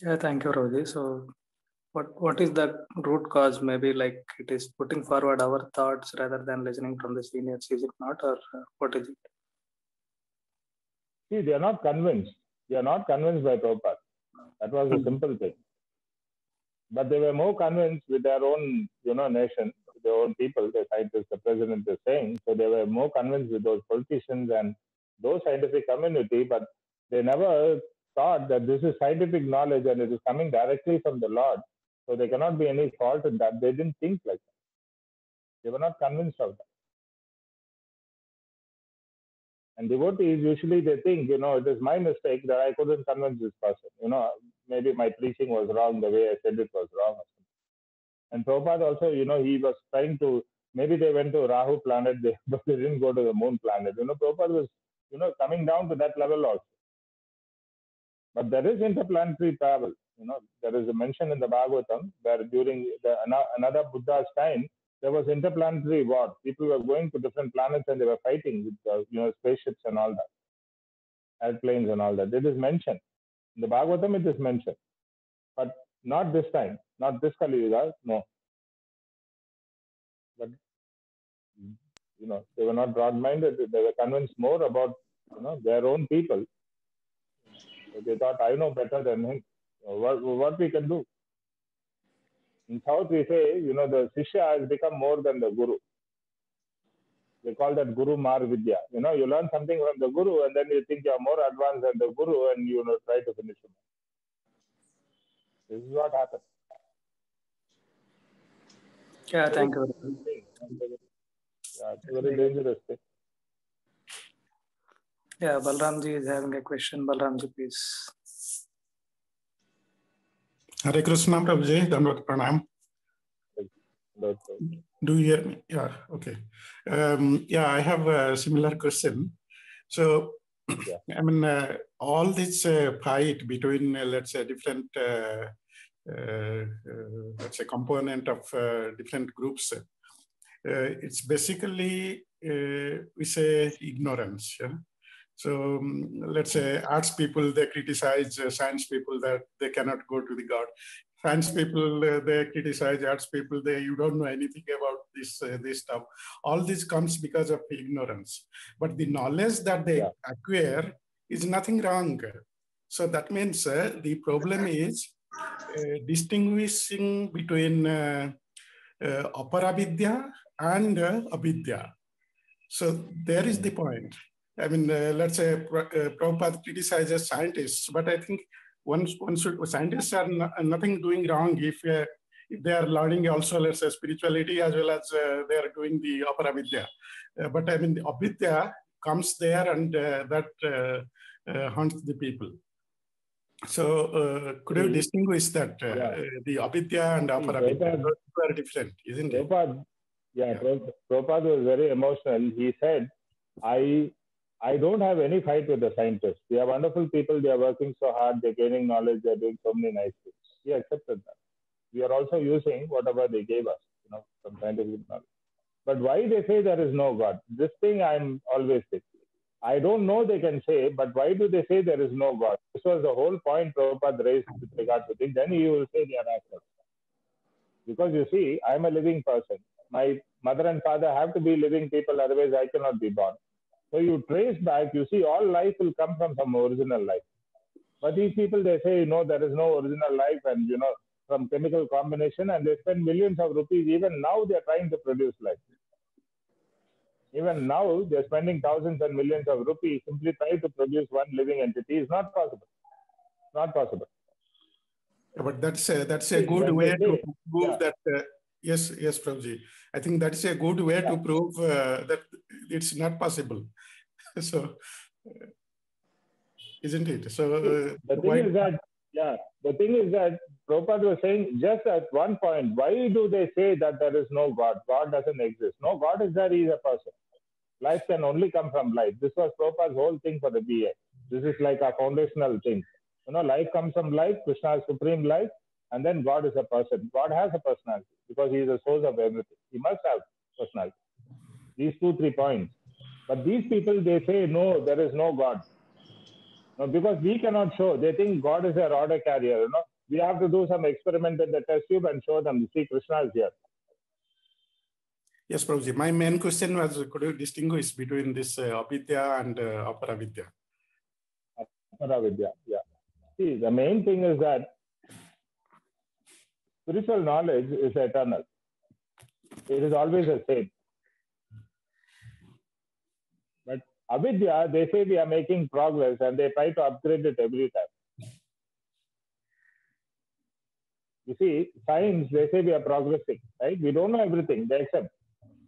Yeah, thank you, Roji. So what is the root cause? Maybe like it is putting forward our thoughts rather than listening from the seniors, is it not? Or what is it?
See, they are not convinced. They are not convinced by Prabhupada. That was a simple thing. But they were more convinced with their own, nation, their own people, the scientists, the president is saying. So they were more convinced with those politicians and those scientific community, but they never thought that this is scientific knowledge and it is coming directly from the Lord. So there cannot be any fault in that. They didn't think like that. They were not convinced of that. And devotees, usually they think, it is my mistake that I couldn't convince this person. Maybe my preaching was wrong, the way I said it was wrong. And Prabhupada also, he was trying to, maybe they went to Rahu planet, but they didn't go to the moon planet. Prabhupada was, coming down to that level also. But there is interplanetary travel. There is a mention in the Bhagavatam where during another Buddha's time, there was interplanetary war. People were going to different planets and they were fighting with, spaceships and all that, airplanes and all that. It is mentioned. In the Bhagavatam, it is mentioned. But not this time, not this Kali Yuga, no. But, they were not broad-minded. They were convinced more about, their own people. So they thought, I know better than him. What we can do? In South, we say, the Shishya has become more than the Guru. They call that Guru Mar Vidya. You learn something from the Guru and then you think you're more advanced than the Guru and try to finish him. This is what happens.
Yeah, thank you.
Yeah, it's a very dangerous thing.
Yeah, Balramji is having a question. Balramji, please.
Hare Krishna, Prabhuji. Dandavat Pranam. Do you hear me? Yeah, okay. I have a similar question. So,
Yeah.
I mean, all this fight between, let's say, different, let's say, component of different groups, it's basically, we say, ignorance. Yeah? So let's say arts people, they criticize science people that they cannot go to the God. Science people, they criticize arts people, you don't know anything about this stuff. All this comes because of ignorance. But the knowledge that they acquire is nothing wrong. So that means the problem is distinguishing between aparavidya and avidya. So there is the point. I mean, let's say Prabhupada criticizes scientists, but I think scientists are nothing doing wrong if they are learning also, let's say, spirituality as well as they are doing the aparavidya. But I mean, the avidya comes there and that haunts the people. So could you distinguish that the avidya and aparavidya are different, isn't it?
Prabhupada was very emotional. He said, I don't have any fight with the scientists. They are wonderful people. They are working so hard. They're gaining knowledge. They're doing so many nice things. He accepted that. We are also using whatever they gave us, from scientific knowledge. But why they say there is no God? This thing I'm always saying. I don't know, they can say, but why do they say there is no God? This was the whole point Prabhupada raised with regard to things. Then he will say they are actors. Because you see, I'm a living person. My mother and father have to be living people, otherwise I cannot be born. So you trace back, you see all life will come from some original life. But these people, they say, no, there is no original life and, from chemical combination, and they spend millions of rupees. Even now they're trying to produce life. Even now they're spending thousands and millions of rupees simply trying to produce one living entity. It's not possible. Not possible.
But that's a good way to prove that. Yes, Prabhuji. I think that's a good way to prove that it's not possible. So, isn't it? So
the thing is that Prabhupada was saying just at one point, why do they say that there is no God? God doesn't exist. No, God is there. He is a person. Life can only come from life. This was Prabhupada's whole thing for the BA. This is like a foundational thing. Life comes from life. Krishna is supreme life. And then God is a person. God has a personality because he is the source of everything. He must have personality. These 2-3 points. But these people, they say, no, there is no God. No, because we cannot show. They think God is their order carrier. We have to do some experiment in the test tube and show them, see, Krishna is here.
Yes, Prabhuji. My main question was, could you distinguish between this avidya and aparavidya?
Aparavidya, yeah. See, the main thing is that spiritual knowledge is eternal. It is always the same. But avidya, they say we are making progress and they try to upgrade it every time. You see, science, they say we are progressing, right? We don't know everything, they accept.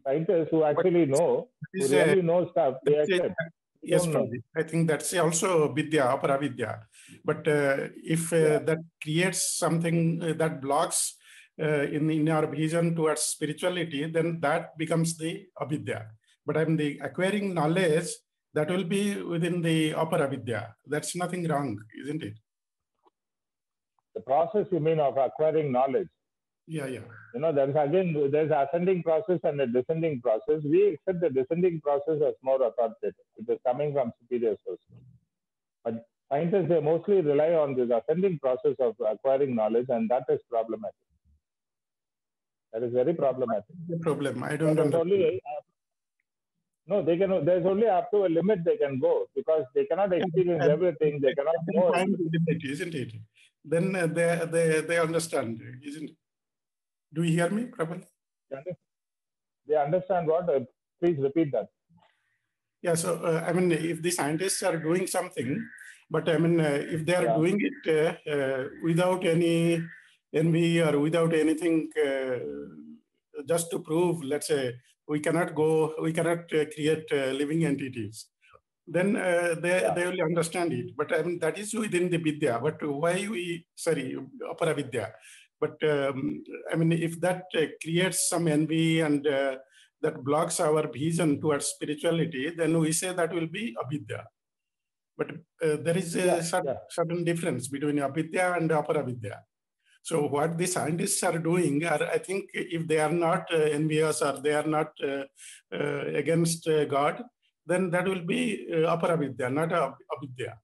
Scientists who actually know, who really know stuff, they accept.
Yes, Prabhuji. I think that's also vidya, aparavidya. But if that creates something that blocks in our vision towards spirituality, then that becomes the avidya. But I'm the acquiring knowledge, that will be within the aparavidya. That's nothing wrong, isn't it?
The process, you mean, of acquiring knowledge?
Yeah.
There's ascending process and a descending process. We accept the descending process as more authoritative. It is coming from superior sources. But scientists, they mostly rely on this ascending process of acquiring knowledge, and that is problematic. That is very problematic.
The problem, I don't understand.
There's only up to a limit they can go because they cannot experience everything. They cannot know everything.
Limit, isn't it? Then they understand, isn't it? Do you hear me, Prabal?
They understand what? Please repeat that.
Yeah, so if the scientists are doing something, but if they are doing it without any envy or without anything just to prove, let's say, we cannot create living entities, then they will understand it. But I mean, that is within the Vidya. But Apara Vidya. But I mean, if that creates some envy and that blocks our vision towards spirituality, then we say that will be Avidya. But there is a certain difference between Avidya and Apara Vidya. So what the scientists are doing are, I think, if they are not envious or they are not against God, then that will be Apara Vidya, not Avidya.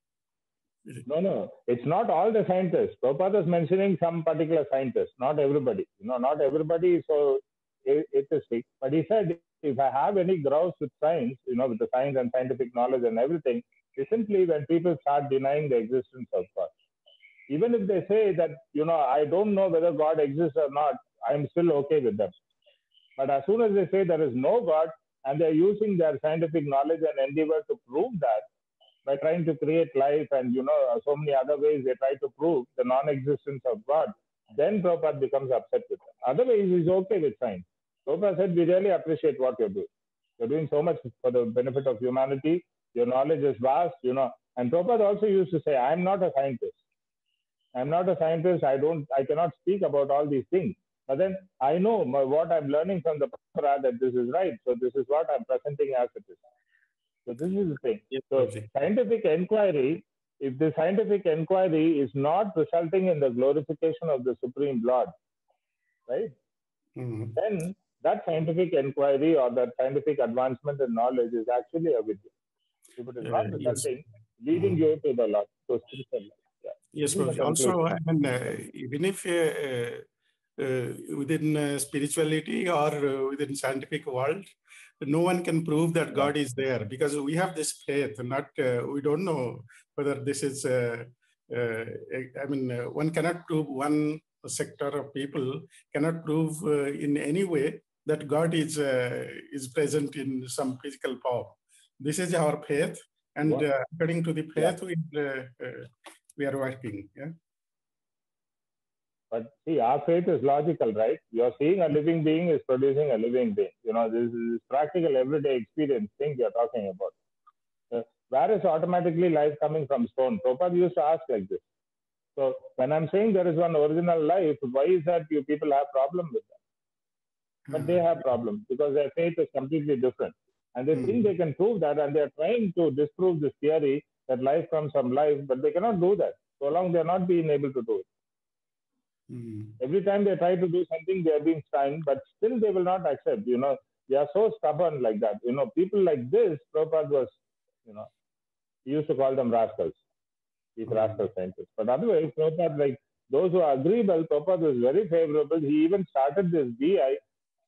No, it's not all the scientists. Prabhupada is mentioning some particular scientists, not everybody. Not everybody is so atheistic. But he said, if I have any grouse with science, with the science and scientific knowledge and everything, it's simply when people start denying the existence of God. Even if they say that, I don't know whether God exists or not, I'm still okay with them. But as soon as they say there is no God, and they're using their scientific knowledge and endeavor to prove that, by trying to create life and, so many other ways they try to prove the non-existence of God, then Prabhupada becomes upset with them. Otherwise, he's okay with science. Prabhupada said, we really appreciate what you're doing. You're doing so much for the benefit of humanity. Your knowledge is vast, And Prabhupada also used to say, I'm not a scientist. I'm not a scientist. I cannot speak about all these things. But then I know what I'm learning from the Parambara, that this is right. So this is what I'm presenting as it is. So this is the thing. So scientific inquiry, if the scientific inquiry is not resulting in the glorification of the Supreme Lord, right? Then that scientific inquiry or that scientific advancement in knowledge is actually a vidya. If it is not resulting, leading you to the Lord, to spiritual life.
Yes, also, I mean, even if within spirituality or within scientific world, no one can prove that God is there, because we have this faith. We don't know whether this is. I mean, one cannot prove, one sector of people cannot prove in any way that God is present in some physical form. This is our faith, and according to the faith, we are working. Yeah.
But see, our faith is logical, right? You're seeing a living being is producing a living being. This is practical everyday experience thing you're talking about. Where is automatically life coming from stone? Prabhupada used to ask like this. So when I'm saying there is one original life, why is that you people have problem with that? But they have problems because their faith is completely different. And they think they can prove that, and they're trying to disprove this theory that life comes from life, but they cannot do that. So long they're not being able to do it. Every time they try to do something, they are being signed, but still they will not accept. They are so stubborn like that. People like this, Prabhupada was, he used to call them rascals. These rascal scientists. But otherwise, Prabhupada, like those who are agreeable, Prabhupada was very favorable. He even started this BI,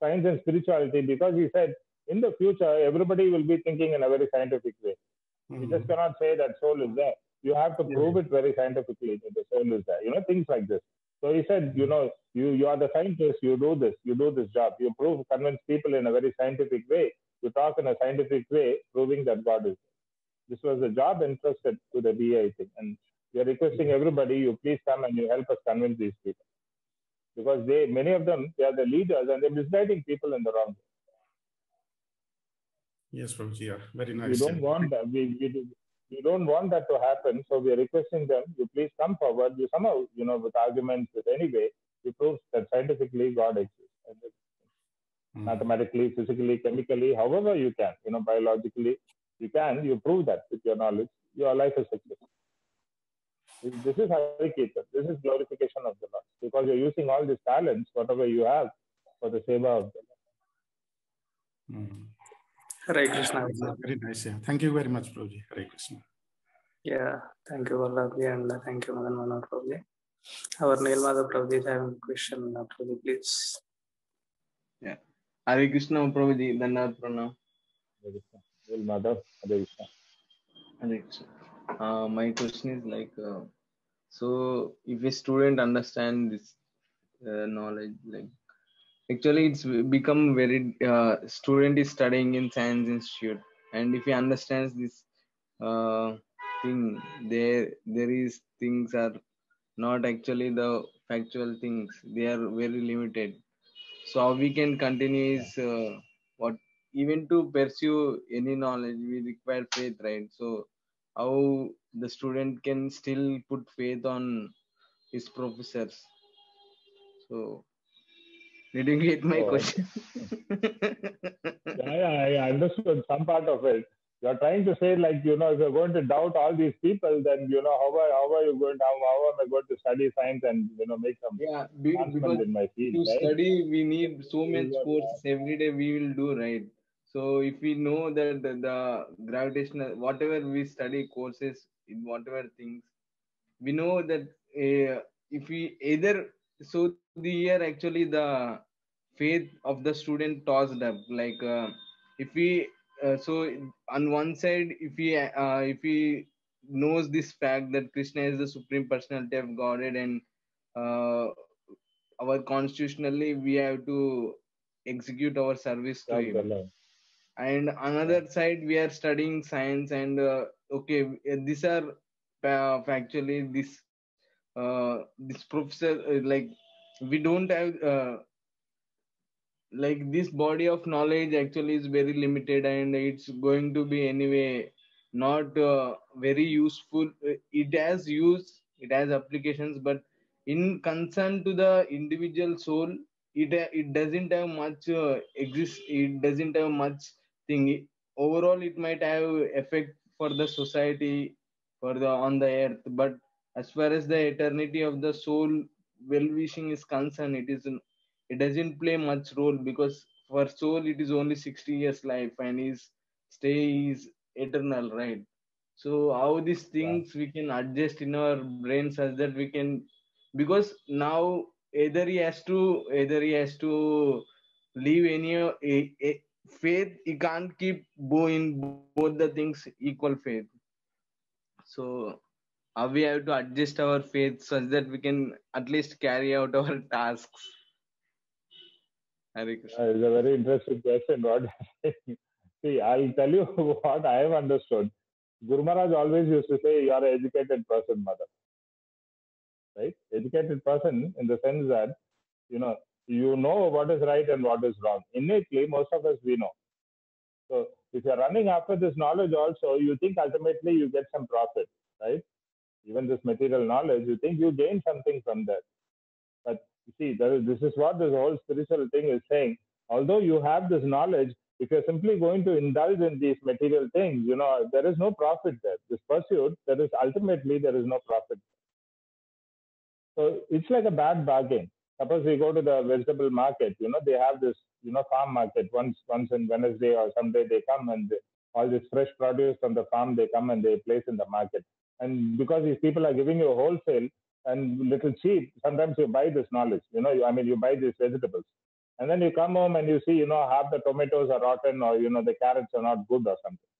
Science and Spirituality, because he said, in the future, everybody will be thinking in a very scientific way. You just cannot say that soul is there. You have to prove it very scientifically that the soul is there. Things like this. So he said, you are the scientist, you do this job. You convince people in a very scientific way. You talk in a scientific way, proving that God is there. This was a job entrusted to the DI thing. And we are requesting everybody, you please come and you help us convince these people. Because many of them, they are the leaders and they're misguiding people in the wrong way.
Yes, Prabhuji, yeah. Very nice.
We don't want that. We don't want that to happen. So we are requesting them, you please come forward. You somehow, with arguments, with any way, you prove that scientifically God exists. Mathematically, physically, chemically, however you can, biologically, you prove that with your knowledge, your life is successful. This is Harikirtan. This is glorification of the Lord. Because you're using all these talents, whatever you have, for the seva of the Lord.
Hare Krishna.
Very nice. Yeah. Thank you very much, Prabhuji. Hare Krishna.
Yeah, thank you, Vallabhi, and thank you, Madan Manohar Prabhuji. Our Nilmada Prabhuji is having a question, Prabhuji, please.
Yeah. Hare Krishna, Prabhuji. Dandavad Pranam.
Hare Krishna. Nilmada, Hare Krishna.
Hare Krishna. My question is like, so if a student understands this knowledge, like, actually it's become very, student is studying in science institute, and if he understands this thing, there is things are not actually the factual things, they are very limited. So how we can continue is what even to pursue any knowledge we require faith, right? So how the student can still put faith on his professors. So did you get my
Oh,
question?
I understood some part of it. You're trying to say, like, if you're going to doubt all these people, then, how are you going to, how am I going to study science and, make some
Yeah, because
advancement in my field,
to
right?
study we need so
This is
much
what,
courses every day we will do, right? So if we know that the gravitational whatever we study courses in whatever things, we know that if we either, so the year actually the faith of the student tossed up, like if we so on one side if we knows this fact that Krishna is the supreme personality of Godhead, and uh, our constitutionally we have to execute our service to
serve the
him,
Lord.
and
Yeah.
another side we are studying science, and okay, these are factually this professor like we don't have like this body of knowledge actually is very limited, and it's going to be anyway not very useful. It has use, it has applications, but in concern to the individual soul, it doesn't have much exist, it doesn't have much thing. Overall it might have effect for the society, for the on the earth, but as far as the eternity of the soul well wishing is concerned, it doesn't play much role, because for soul it is only 60 years life and his stay is eternal, right? So how these
Yeah.
things we can adjust in our brain such that we can, because now either he has to leave any faith, he can't keep in both the things equal faith. So we have to adjust our faith such that we can at least carry out our tasks. Hare Krishna.
It's a very interesting question. What See, I'll tell you what I have understood. Guru Maharaj always used to say, "You are an educated person, mother." Right? Educated person in the sense that you know you know what is right and what is wrong. Innately, most of us we know. So if you're running after this knowledge, also you think ultimately you get some profit, right? Even this material knowledge, you think you gain something from that. But you see, this is what this whole spiritual thing is saying. Although you have this knowledge, if you're simply going to indulge in these material things, there is no profit there. This pursuit, there is no profit. So it's like a bad bargain. Suppose we go to the vegetable market, they have this, farm market once in Wednesday or someday they come and all this fresh produce from the farm, they come and they place in the market. And because these people are giving you a wholesale and little cheap, sometimes you buy this knowledge, you buy these vegetables. And then you come home and you see, half the tomatoes are rotten or, the carrots are not good or something.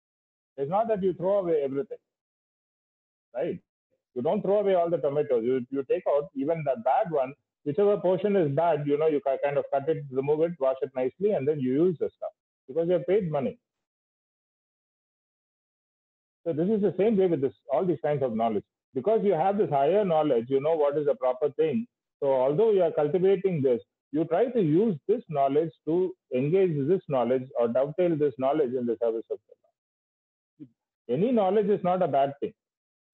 It's not that you throw away everything, right? You don't throw away all the tomatoes. You take out even the bad one, whichever portion is bad, you kind of cut it, remove it, wash it nicely, and then you use the stuff because you have paid money. So this is the same way with all these kinds of knowledge. Because you have this higher knowledge, you know what is the proper thing. So although you are cultivating this, you try to use this knowledge to engage this knowledge or dovetail this knowledge in the service of God. Any knowledge is not a bad thing.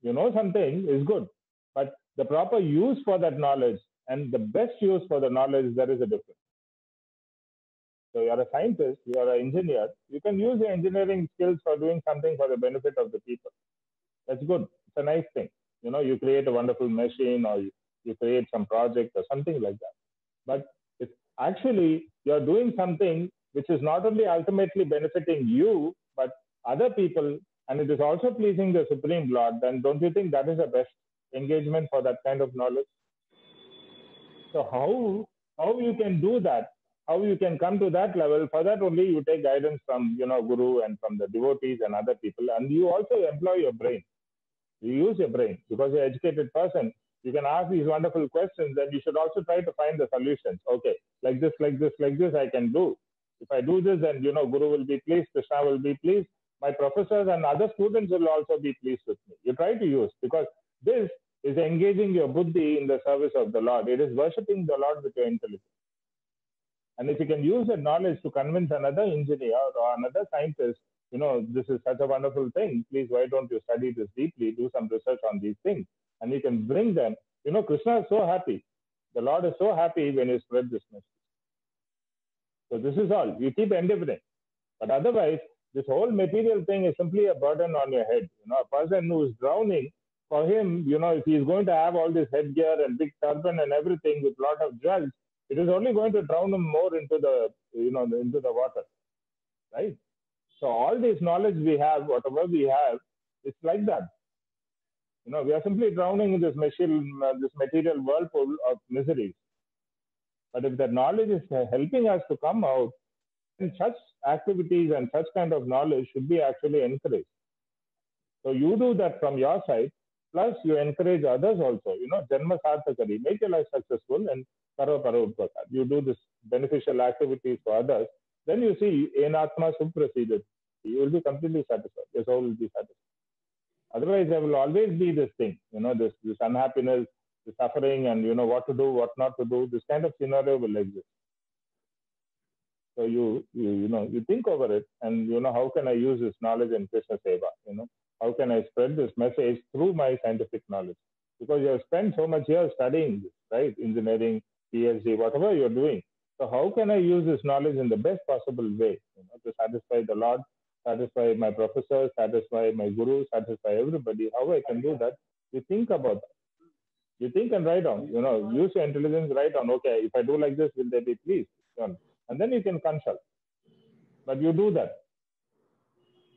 Something is good, but the proper use for that knowledge and the best use for the knowledge, there is a difference. So you're a scientist, you're an engineer, you can use your engineering skills for doing something for the benefit of the people. That's good. It's a nice thing. You create a wonderful machine or you create some project or something like that. But if actually you're doing something which is not only ultimately benefiting you, but other people, and it is also pleasing the Supreme Lord, then don't you think that is the best engagement for that kind of knowledge? So how you can do that? How you can come to that level? For that only you take guidance from Guru and from the devotees and other people, and you also employ your brain. You use your brain because you're an educated person. You can ask these wonderful questions, and you should also try to find the solutions. Okay, like this, like this, like this, I can do. If I do this, then Guru will be pleased, Krishna will be pleased, my professors and other students will also be pleased with me. You try to use, because this is engaging your buddhi in the service of the Lord. It is worshipping the Lord with your intelligence. And if you can use that knowledge to convince another engineer or another scientist, this is such a wonderful thing. Please, why don't you study this deeply, do some research on these things? And you can bring them. Krishna is so happy. The Lord is so happy when you spread this message. So this is all. You keep endeavoring. But otherwise, this whole material thing is simply a burden on your head. A person who is drowning, for him, if he is going to have all this headgear and big turban and everything with a lot of jewels, it is only going to drown him more into the, into the water, right? So all this knowledge we have, whatever we have, it's like that. We are simply drowning in this material whirlpool of miseries. But if that knowledge is helping us to come out, then such activities and such kind of knowledge should be actually encouraged. So you do that from your side, plus you encourage others also. Janma sarthakari, make your life successful and karo karo upakar. You do this beneficial activities for others, then you see, enatma suprasidati. You will be completely satisfied. Your soul will be satisfied. Otherwise, there will always be this thing, this unhappiness, the suffering, and what to do, what not to do. This kind of scenario will exist. So you think over it, and how can I use this knowledge in Krishna Seva? How can I spread this message through my scientific knowledge? Because you have spent so much years studying this, right? Engineering, PhD, whatever you're doing. So how can I use this knowledge in the best possible way, to satisfy the Lord, satisfy my professors, satisfy my guru, satisfy everybody? How I can do that? You think about that. You think and write down. Use your intelligence, write down. Okay, if I do like this, will they be pleased? And then you can consult. But you do that.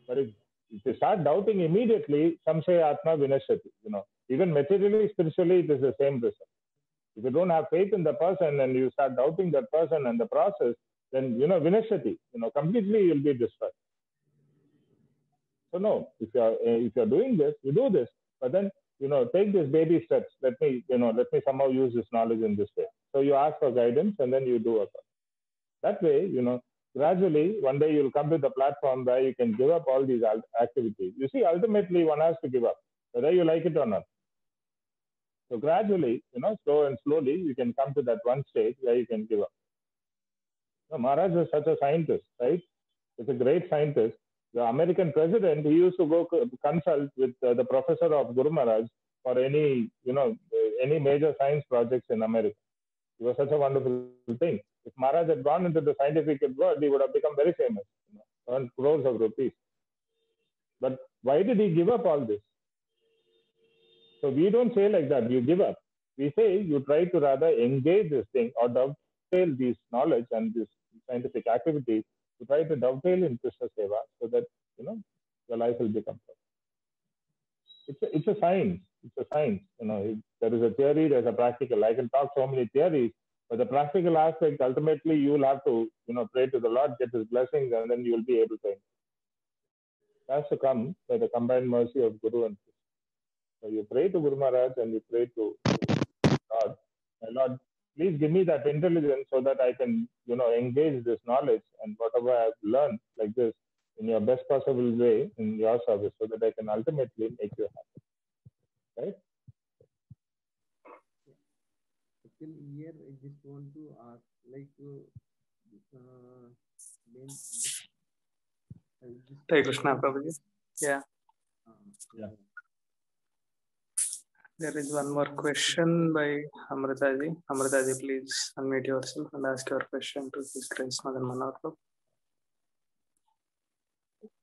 But if you start doubting immediately, samsaya atma vinashati. Even materially, spiritually, it is the same result. If you don't have faith in the person and you start doubting that person and the process, then vinashati. Completely you'll be destroyed. So no, if you're doing this, you do this. But then take these baby steps. Let me somehow use this knowledge in this way. So you ask for guidance and then you do it. That way, gradually, one day you'll come to the platform where you can give up all these activities. You see, ultimately, one has to give up, whether you like it or not. So gradually, slow and slowly, you can come to that one stage where you can give up. Maharaj is such a scientist, right? He's a great scientist. The American president, he used to go consult with the professor of Guru Maharaj for any major science projects in America. It was such a wonderful thing. If Maharaj had gone into the scientific world, he would have become very famous, earned crores of rupees. But why did he give up all this? So we don't say like that, you give up. We say you try to rather engage this thing or dovetail this knowledge and this scientific activities to try to dovetail in Krishna Seva so that, your life will become perfect. It's a science. It's a science. There is a theory, there's a practical. I can talk so many theories, but the practical aspect, ultimately, you will have to, pray to the Lord, get His blessings, and then you will be able to. It has to come by the combined mercy of Guru and Krishna. So you pray to Guru Maharaj and you pray to God. My Lord, please give me that intelligence so that I can, engage this knowledge and whatever I've learned like this in your best possible way in your service so that I can ultimately make you happy. Right?
Actually, here I just want to ask,
Hare Krishna, Prabhuji. Yeah. There is one more question by Amritaji. Amritaji, please unmute yourself and ask your question to His Grace Madan Manohar Prabhu.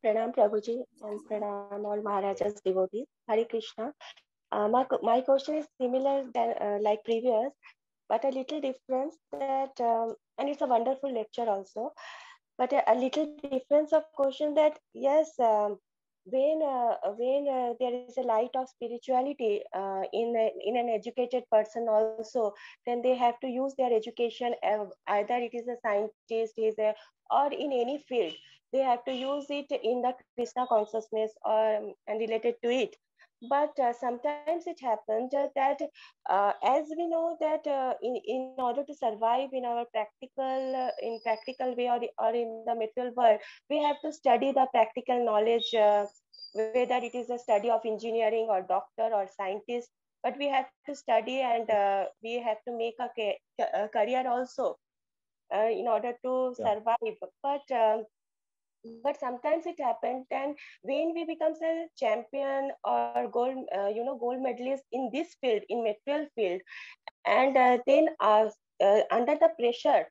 Pranam Prabhuji and Pranam all Maharaja's devotees. Hare Krishna. My question is similar than like previous, but a little difference that, and it's a wonderful lecture also, but a little difference of question that, yes, when there is a light of spirituality in an educated person also, then they have to use their education, either it is a scientist, or in any field, they have to use it in the Krishna consciousness and related to it. But sometimes it happens that as we know that in order to survive in our practical way or in the material world, we have to study the practical knowledge, whether it is a study of engineering or doctor or scientist, but we have to study and we have to make a career also. in order to survive. But sometimes it happens, and when we become a champion or gold medalist in this field, in material field, and then under the pressure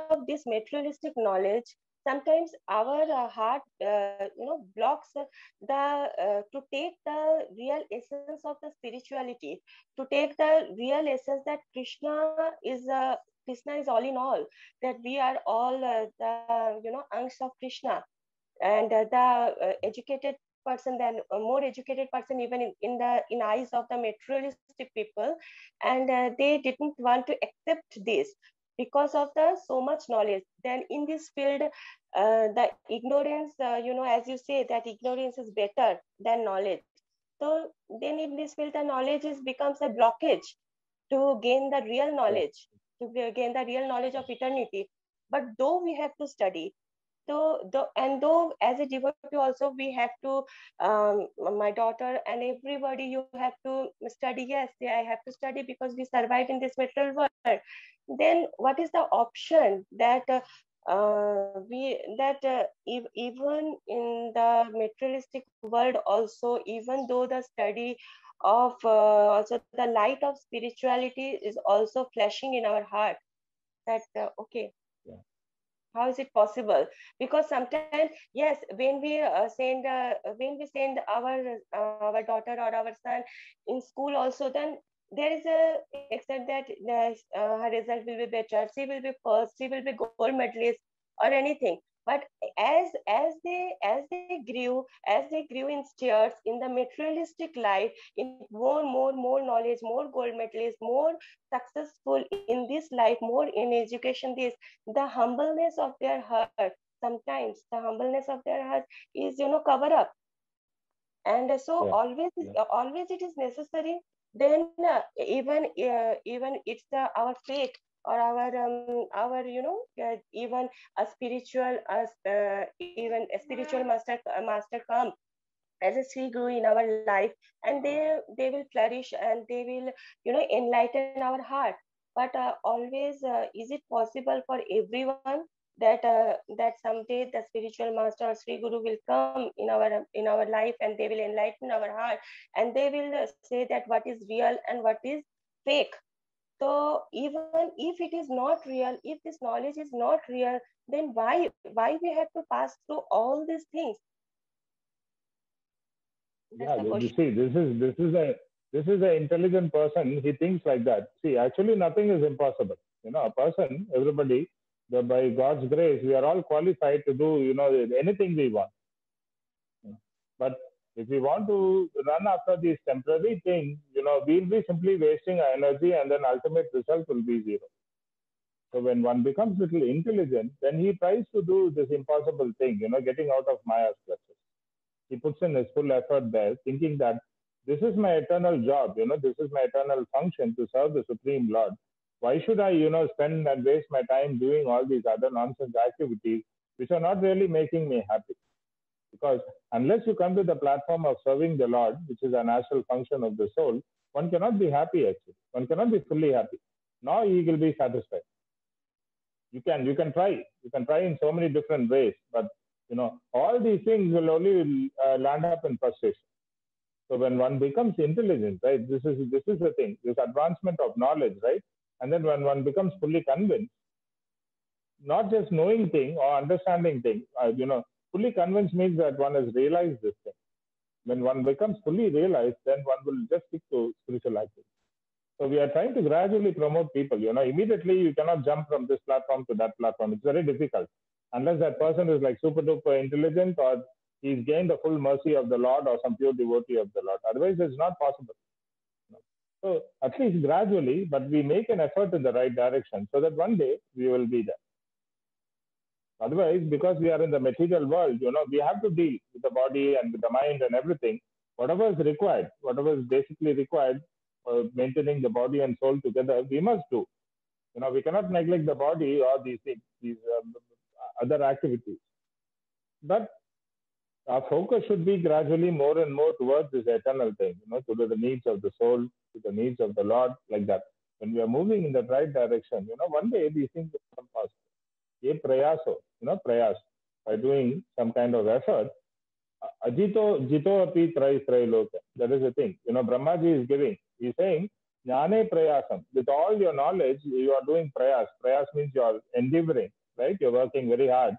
of this materialistic knowledge, sometimes our heart blocks to take the real essence of the spirituality, to take the real essence that Krishna is all in all, that we are all the angs of Krishna, and the educated person, then a more educated person, even in eyes of the materialistic people, and they didn't want to accept this because of the so much knowledge. Then in this field, the ignorance, as you say, that ignorance is better than knowledge. So then in this field, the knowledge becomes a blockage to gain the real knowledge, gain the real knowledge of eternity. But though we have to study, though as a devotee also we have to, my daughter and everybody, you have to study. Yes, I have to study because we survive in this material world. Then what is the option that even in the materialistic world also, even though the study of also the light of spirituality is also flashing in our heart, that okay, how is it possible? Because sometimes, yes, when we send our daughter or our son in school also, then there is a except that her result will be better, she will be first, she will be gold medalist or anything. But as they grew in stairs in the materialistic life, in more knowledge, more gold medalists, more successful in this life, more in education, this, the humbleness of their heart, sometimes the humbleness of their heart is cover up. And so always it is necessary. Then even it's our faith or our even a spiritual even a spiritual master come as a Sri Guru in our life, and they will flourish and they will enlighten our heart. But always, is it possible for everyone that someday the spiritual master or Sri Guru will come in our life and they will enlighten our heart, and they will say that what is real and what is fake? So even if it is not real, if this knowledge is not real, then why we have to pass through all these things?
Yeah, you see, this is a intelligent person. He thinks like that. See, actually, nothing is impossible. A person, everybody, by God's grace, we are all qualified to do anything we want. But if we want to run after these temporary things, we'll be simply wasting our energy, and then ultimate result will be zero. So when one becomes little intelligent, then he tries to do this impossible thing, getting out of Maya's clutches. He puts in his full effort there, thinking that this is my eternal job, this is my eternal function to serve the Supreme Lord. Why should I, spend and waste my time doing all these other nonsense activities which are not really making me happy? Because unless you come to the platform of serving the Lord, which is a natural function of the soul, one cannot be happy actually. One cannot be fully happy. Nor he will be satisfied. You can try. You can try in so many different ways, but all these things will only land up in frustration. So when one becomes intelligent, right, this is the thing, this advancement of knowledge, right? And then when one becomes fully convinced, not just knowing thing or understanding thing, fully convinced means that one has realized this thing. When one becomes fully realized, then one will just stick to spiritual activity. So we are trying to gradually promote people. Immediately you cannot jump from this platform to that platform. It's very difficult unless that person is like super duper intelligent or he's gained the full mercy of the Lord or some pure devotee of the Lord. Otherwise, it's not possible. So at least gradually, but we make an effort in the right direction so that one day we will be there. Otherwise, because we are in the material world, we have to deal with the body and with the mind and everything. Whatever is required, whatever is basically required for maintaining the body and soul together, we must do. We cannot neglect the body or these things, these other activities. But our focus should be gradually more and more towards this eternal thing, to the needs of the soul, to the needs of the Lord, like that. when we are moving in the right direction, one day these things will become possible. Ye prayaso, prayas, by doing some kind of effort. Jito api trailoka. That is the thing. Brahmaji is giving. He's saying, Jnane prayasam. With all your knowledge, you are doing prayas. Prayas means you are endeavoring, right? You're working very hard.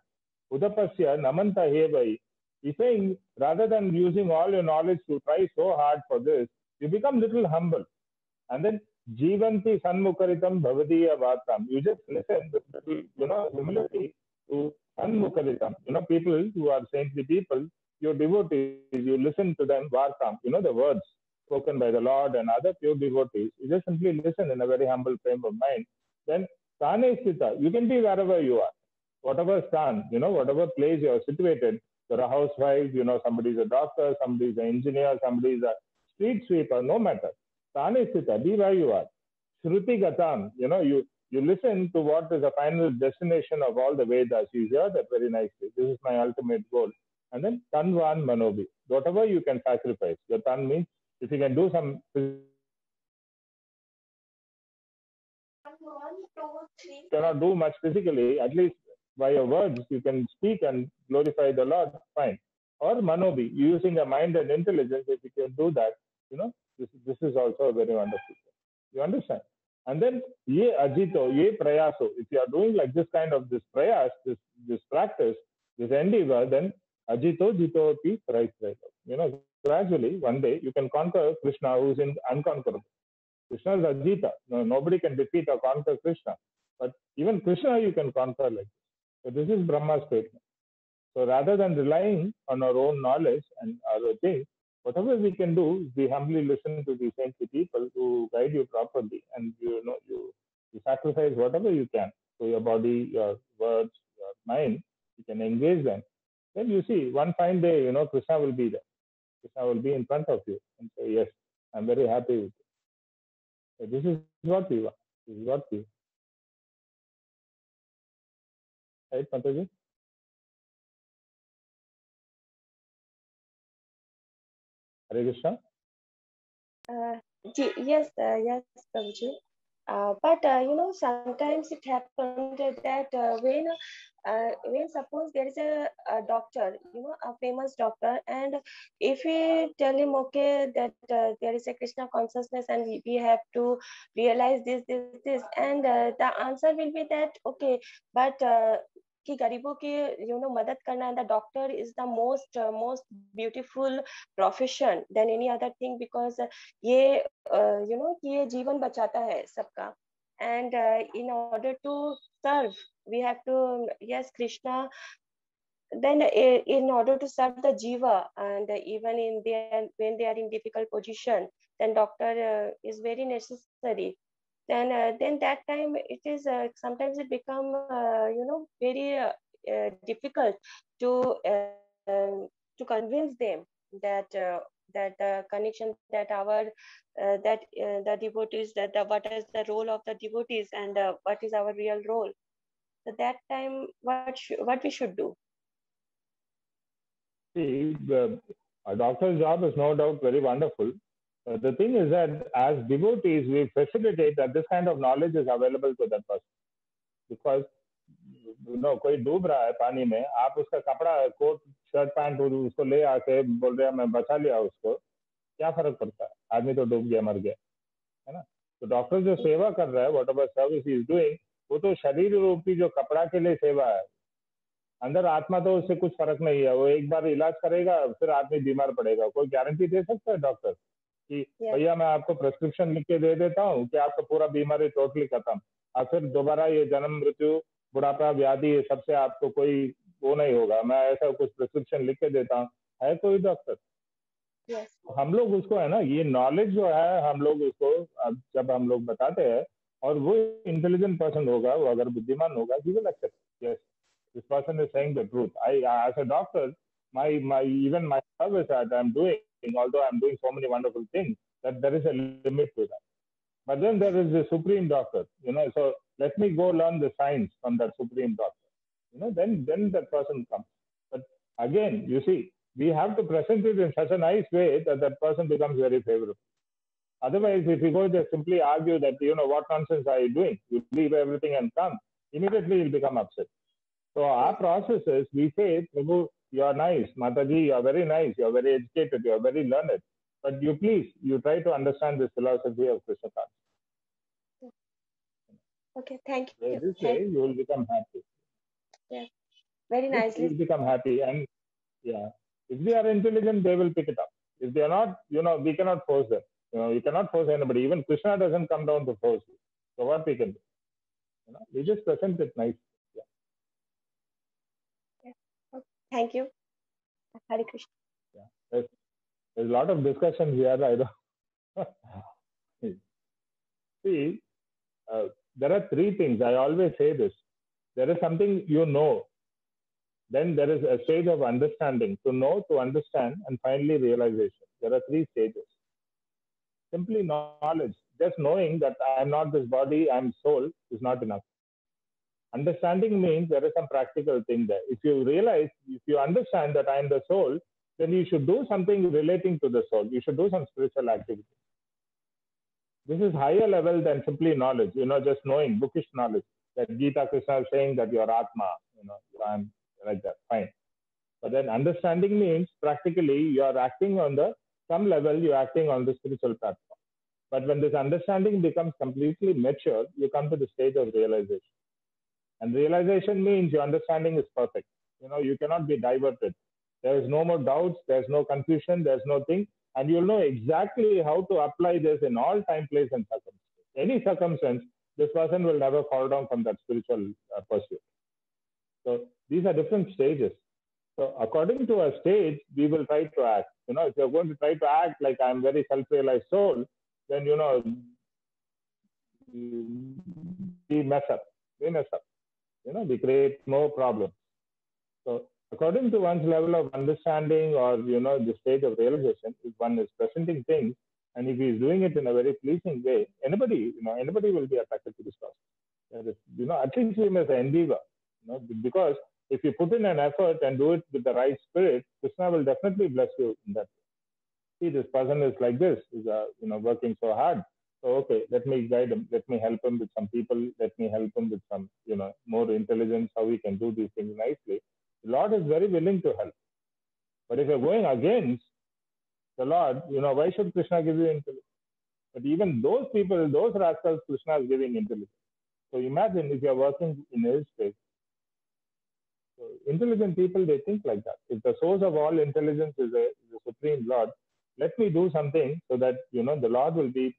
Udapasya namanta hevai. He's saying, rather than using all your knowledge to try so hard for this, you become little humble. And then, Jivanti Sanmukaritam Bhavadiya Vatam. You just listen with, humility to Sanmukaritam. People who are saintly people, your devotees, you listen to them, Vartam, the words spoken by the Lord and other pure devotees. You just simply listen in a very humble frame of mind. Then, Stane Sthita, you can be wherever you are. Whatever stan, whatever place you are situated. You're a housewife, somebody's a doctor, somebody's an engineer, somebody's a street sweeper, no matter. Stane Sthita, be where you are. Shruti Gatam, you listen to what is the final destination of all the Vedas. You hear that very nicely. This is my ultimate goal. And then Tanvan Manobi, whatever you can sacrifice. Your Tan means if you can do some. Cannot do much physically, at least by your words, you can speak and glorify the Lord, fine. Or Manobi, using the mind and intelligence, if you can do that, this is also a very wonderful thing. You understand? And then, ye ajito, ye prayaso. If you are doing like this kind of this prayas, this practice, this endeavor, then ajito, jito, api, prayaso. Gradually, one day, you can conquer Krishna, who is unconquerable. Krishna is Ajita. No, nobody can defeat or conquer Krishna. But even Krishna you can conquer like this. So this is Brahma's statement. So rather than relying on our own knowledge and other things, whatever we can do is we humbly listen to these saintly people who guide you properly, and you sacrifice whatever you can. So your body, your words, your mind, you can engage them. Then you see, one fine day, Krishna will be there. Krishna will be in front of you and say, yes, I'm very happy with you. So this is what we want. This is what we right, Mataji? Hare Krishna?
Yes, Prabhuji. But sometimes it happened that when suppose there is a doctor, a famous doctor, and if we tell him, okay, that there is a Krishna consciousness and we have to realize this, and the answer will be that, okay, but कि गरीबों की मदद करना, and the doctor is the most beautiful profession than any other thing, because ये ये जीवन बचाता है सबका, and in order to serve we have to, yes, Krishna, then in order to serve the jiva, and even in their when they are in difficult position, then doctor is very necessary. Then that time it is sometimes it become very difficult to convince them that that the connection, that our that the devotees, that what is the role of the devotees, and what is our real role. So that time what we should do?
See, a doctor's job is no doubt very wonderful. The thing is that as devotees, we facilitate that this kind of knowledge is available to that person. Because कोई डूब रहा है पानी में, आप उसका कपड़ा, coat, shirt, pant उसको ले आके बोल रहे हैं मैं बचा लिया उसको, क्या फर्क पड़ता है? आदमी तो डूब गया, मर गया, है ना? तो डॉक्टर जो सेवा कर रहा है, what ever service is doing, वो तो शरीर रूपी जो कपड़ा के लिए सेवा है. अंदर आत्मा तो उससे कुछ फर्क नहीं है. वो एक बार इलाज करेगा, फिर आदमी बीमार पड़ेगा. कोई गारंटी दे सकता है डॉक्टर कि भैया मैं आपको प्रेस्क्रिप्शन लिख के दे देता हूँ कि आपका पूरा बीमारी टोटली खत्म, और फिर दोबारा ये जन्म, मृत्यु, बुढ़ापा, व्याधि, ये सबसे आपको कोई वो नहीं होगा, मैं ऐसा कुछ प्रेस्क्रिप्शन लिख के देता हूँ? है कोई डॉक्टर? हम लोग उसको, है ना, ये नॉलेज जो है, हम लोग उसको जब हम लोग बताते हैं, और वो इंटेलिजेंट पर्सन होगा, वो अगर बुद्धिमान होगा, he will accept. Yes, this person is saying the truth. As a doctor, even my service that I'm doing, although I'm doing so many wonderful things, that there is a limit to that. But then there is the supreme doctor, so let me go learn the science from that supreme doctor. Then that person comes. But again, you see, we have to present it in such a nice way that that person becomes very favorable. Otherwise, if you go just simply argue that, what nonsense are you doing? You leave everything and come. Immediately you'll become upset. So our process is, we say, Prabhu, you are nice. Mataji, you are very nice. You are very educated. You are very learned. But you try to understand this philosophy of Krishna consciousness.
Okay, thank
So
you.
this way, you will become happy.
Yeah, very nicely.
You will become happy. And if they are intelligent, they will pick it up. If they are not, we cannot force them. You cannot force anybody. Even Krishna doesn't come down to force you. So what we can do? We just present it nicely.
Okay, thank you. Hare Krishna.
There's a lot of discussions here. I don't see. There are three things. I always say this. There is something then there is a stage of understanding. To know, to understand, and finally realization. There are three stages. Simply knowledge. Just knowing that I am not this body, I am soul, is not enough. Understanding means there is some practical thing there. If you understand that I am the soul, then you should do something relating to the soul. You should do some spiritual activity. This is higher level than simply knowledge, just knowing, bookish knowledge. That Gita Krishna is saying that you are Atma, I'm like that, fine. But then understanding means practically you are acting on some level, you're acting on the spiritual platform. But when this understanding becomes completely mature, you come to the stage of realization. And realization means your understanding is perfect. You cannot be diverted. There is no more doubts, there's no confusion, there's no thing. And you'll know exactly how to apply this in all time, place, and circumstance. Any circumstance, this person will never fall down from that spiritual pursuit. So these are different stages. So according to a stage, we will try to act. If you're going to try to act like I'm very self-realized soul, then, we mess up. We create more problems. So according to one's level of understanding or, the stage of realization, if one is presenting things, and if he is doing it in a very pleasing way, anybody will be attracted to this process. At least we must endeavor, because if you put in an effort and do it with the right spirit, Krishna will definitely bless you in that way. See, this person is like this, is working so hard. So, okay, let me guide him. Let me help him with some people. Let me help him with some, more intelligence, how we can do these things nicely. The Lord is very willing to help. But if you're going against the Lord, why should Krishna give you intelligence? But even those people, those rascals, Krishna is giving intelligence. So imagine if you're working in his space. So intelligent people, they think like that. If the source of all intelligence is the Supreme Lord, let me do something so that, the Lord will be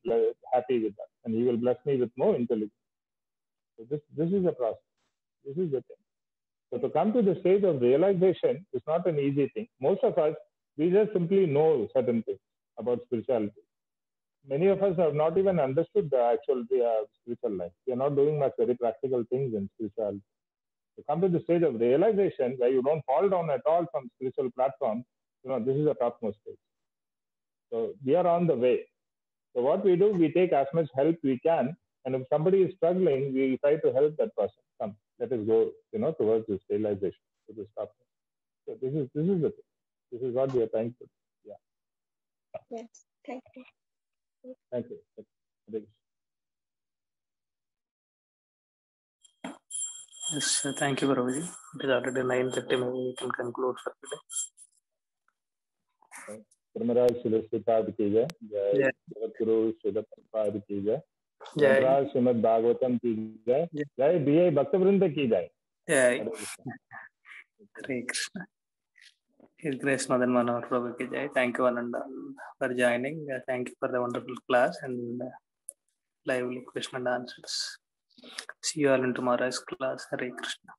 happy with that. And he will bless me with more intelligence. So this is the process. This is the thing. So to come to the stage of realization is not an easy thing. Most of us, we just simply know certain things about spirituality. Many of us have not even understood the actual spiritual life. We are not doing much very practical things in spirituality. To come to the stage of realization where you don't fall down at all from spiritual platform, this is a topmost stage. So we are on the way. So what we do, we take as much help we can. And if somebody is struggling, we try to help that person. Come, let us go, towards this realization, to this top. So this is the thing. This is what we are trying to do. Yeah.
Yes, thank you.
Thank you.
Yes, thank you, Prabhuji. It is already 9:30. Maybe we can conclude for today.
Brahmaraj Srila Sripad ki jai. Jai Guru Srila Prabhupada ki jai. Jai Srimad Bhagavatam ki jai. Jai B.A. Bhaktivedanta ki jai.
Jai. Hare Krishna. His Grace Madan Manohar Prabhu ki jai. Thank you, Ananda, for joining. Thank you for the wonderful class and lively question and answers. See you all in tomorrow's class. Hare Krishna.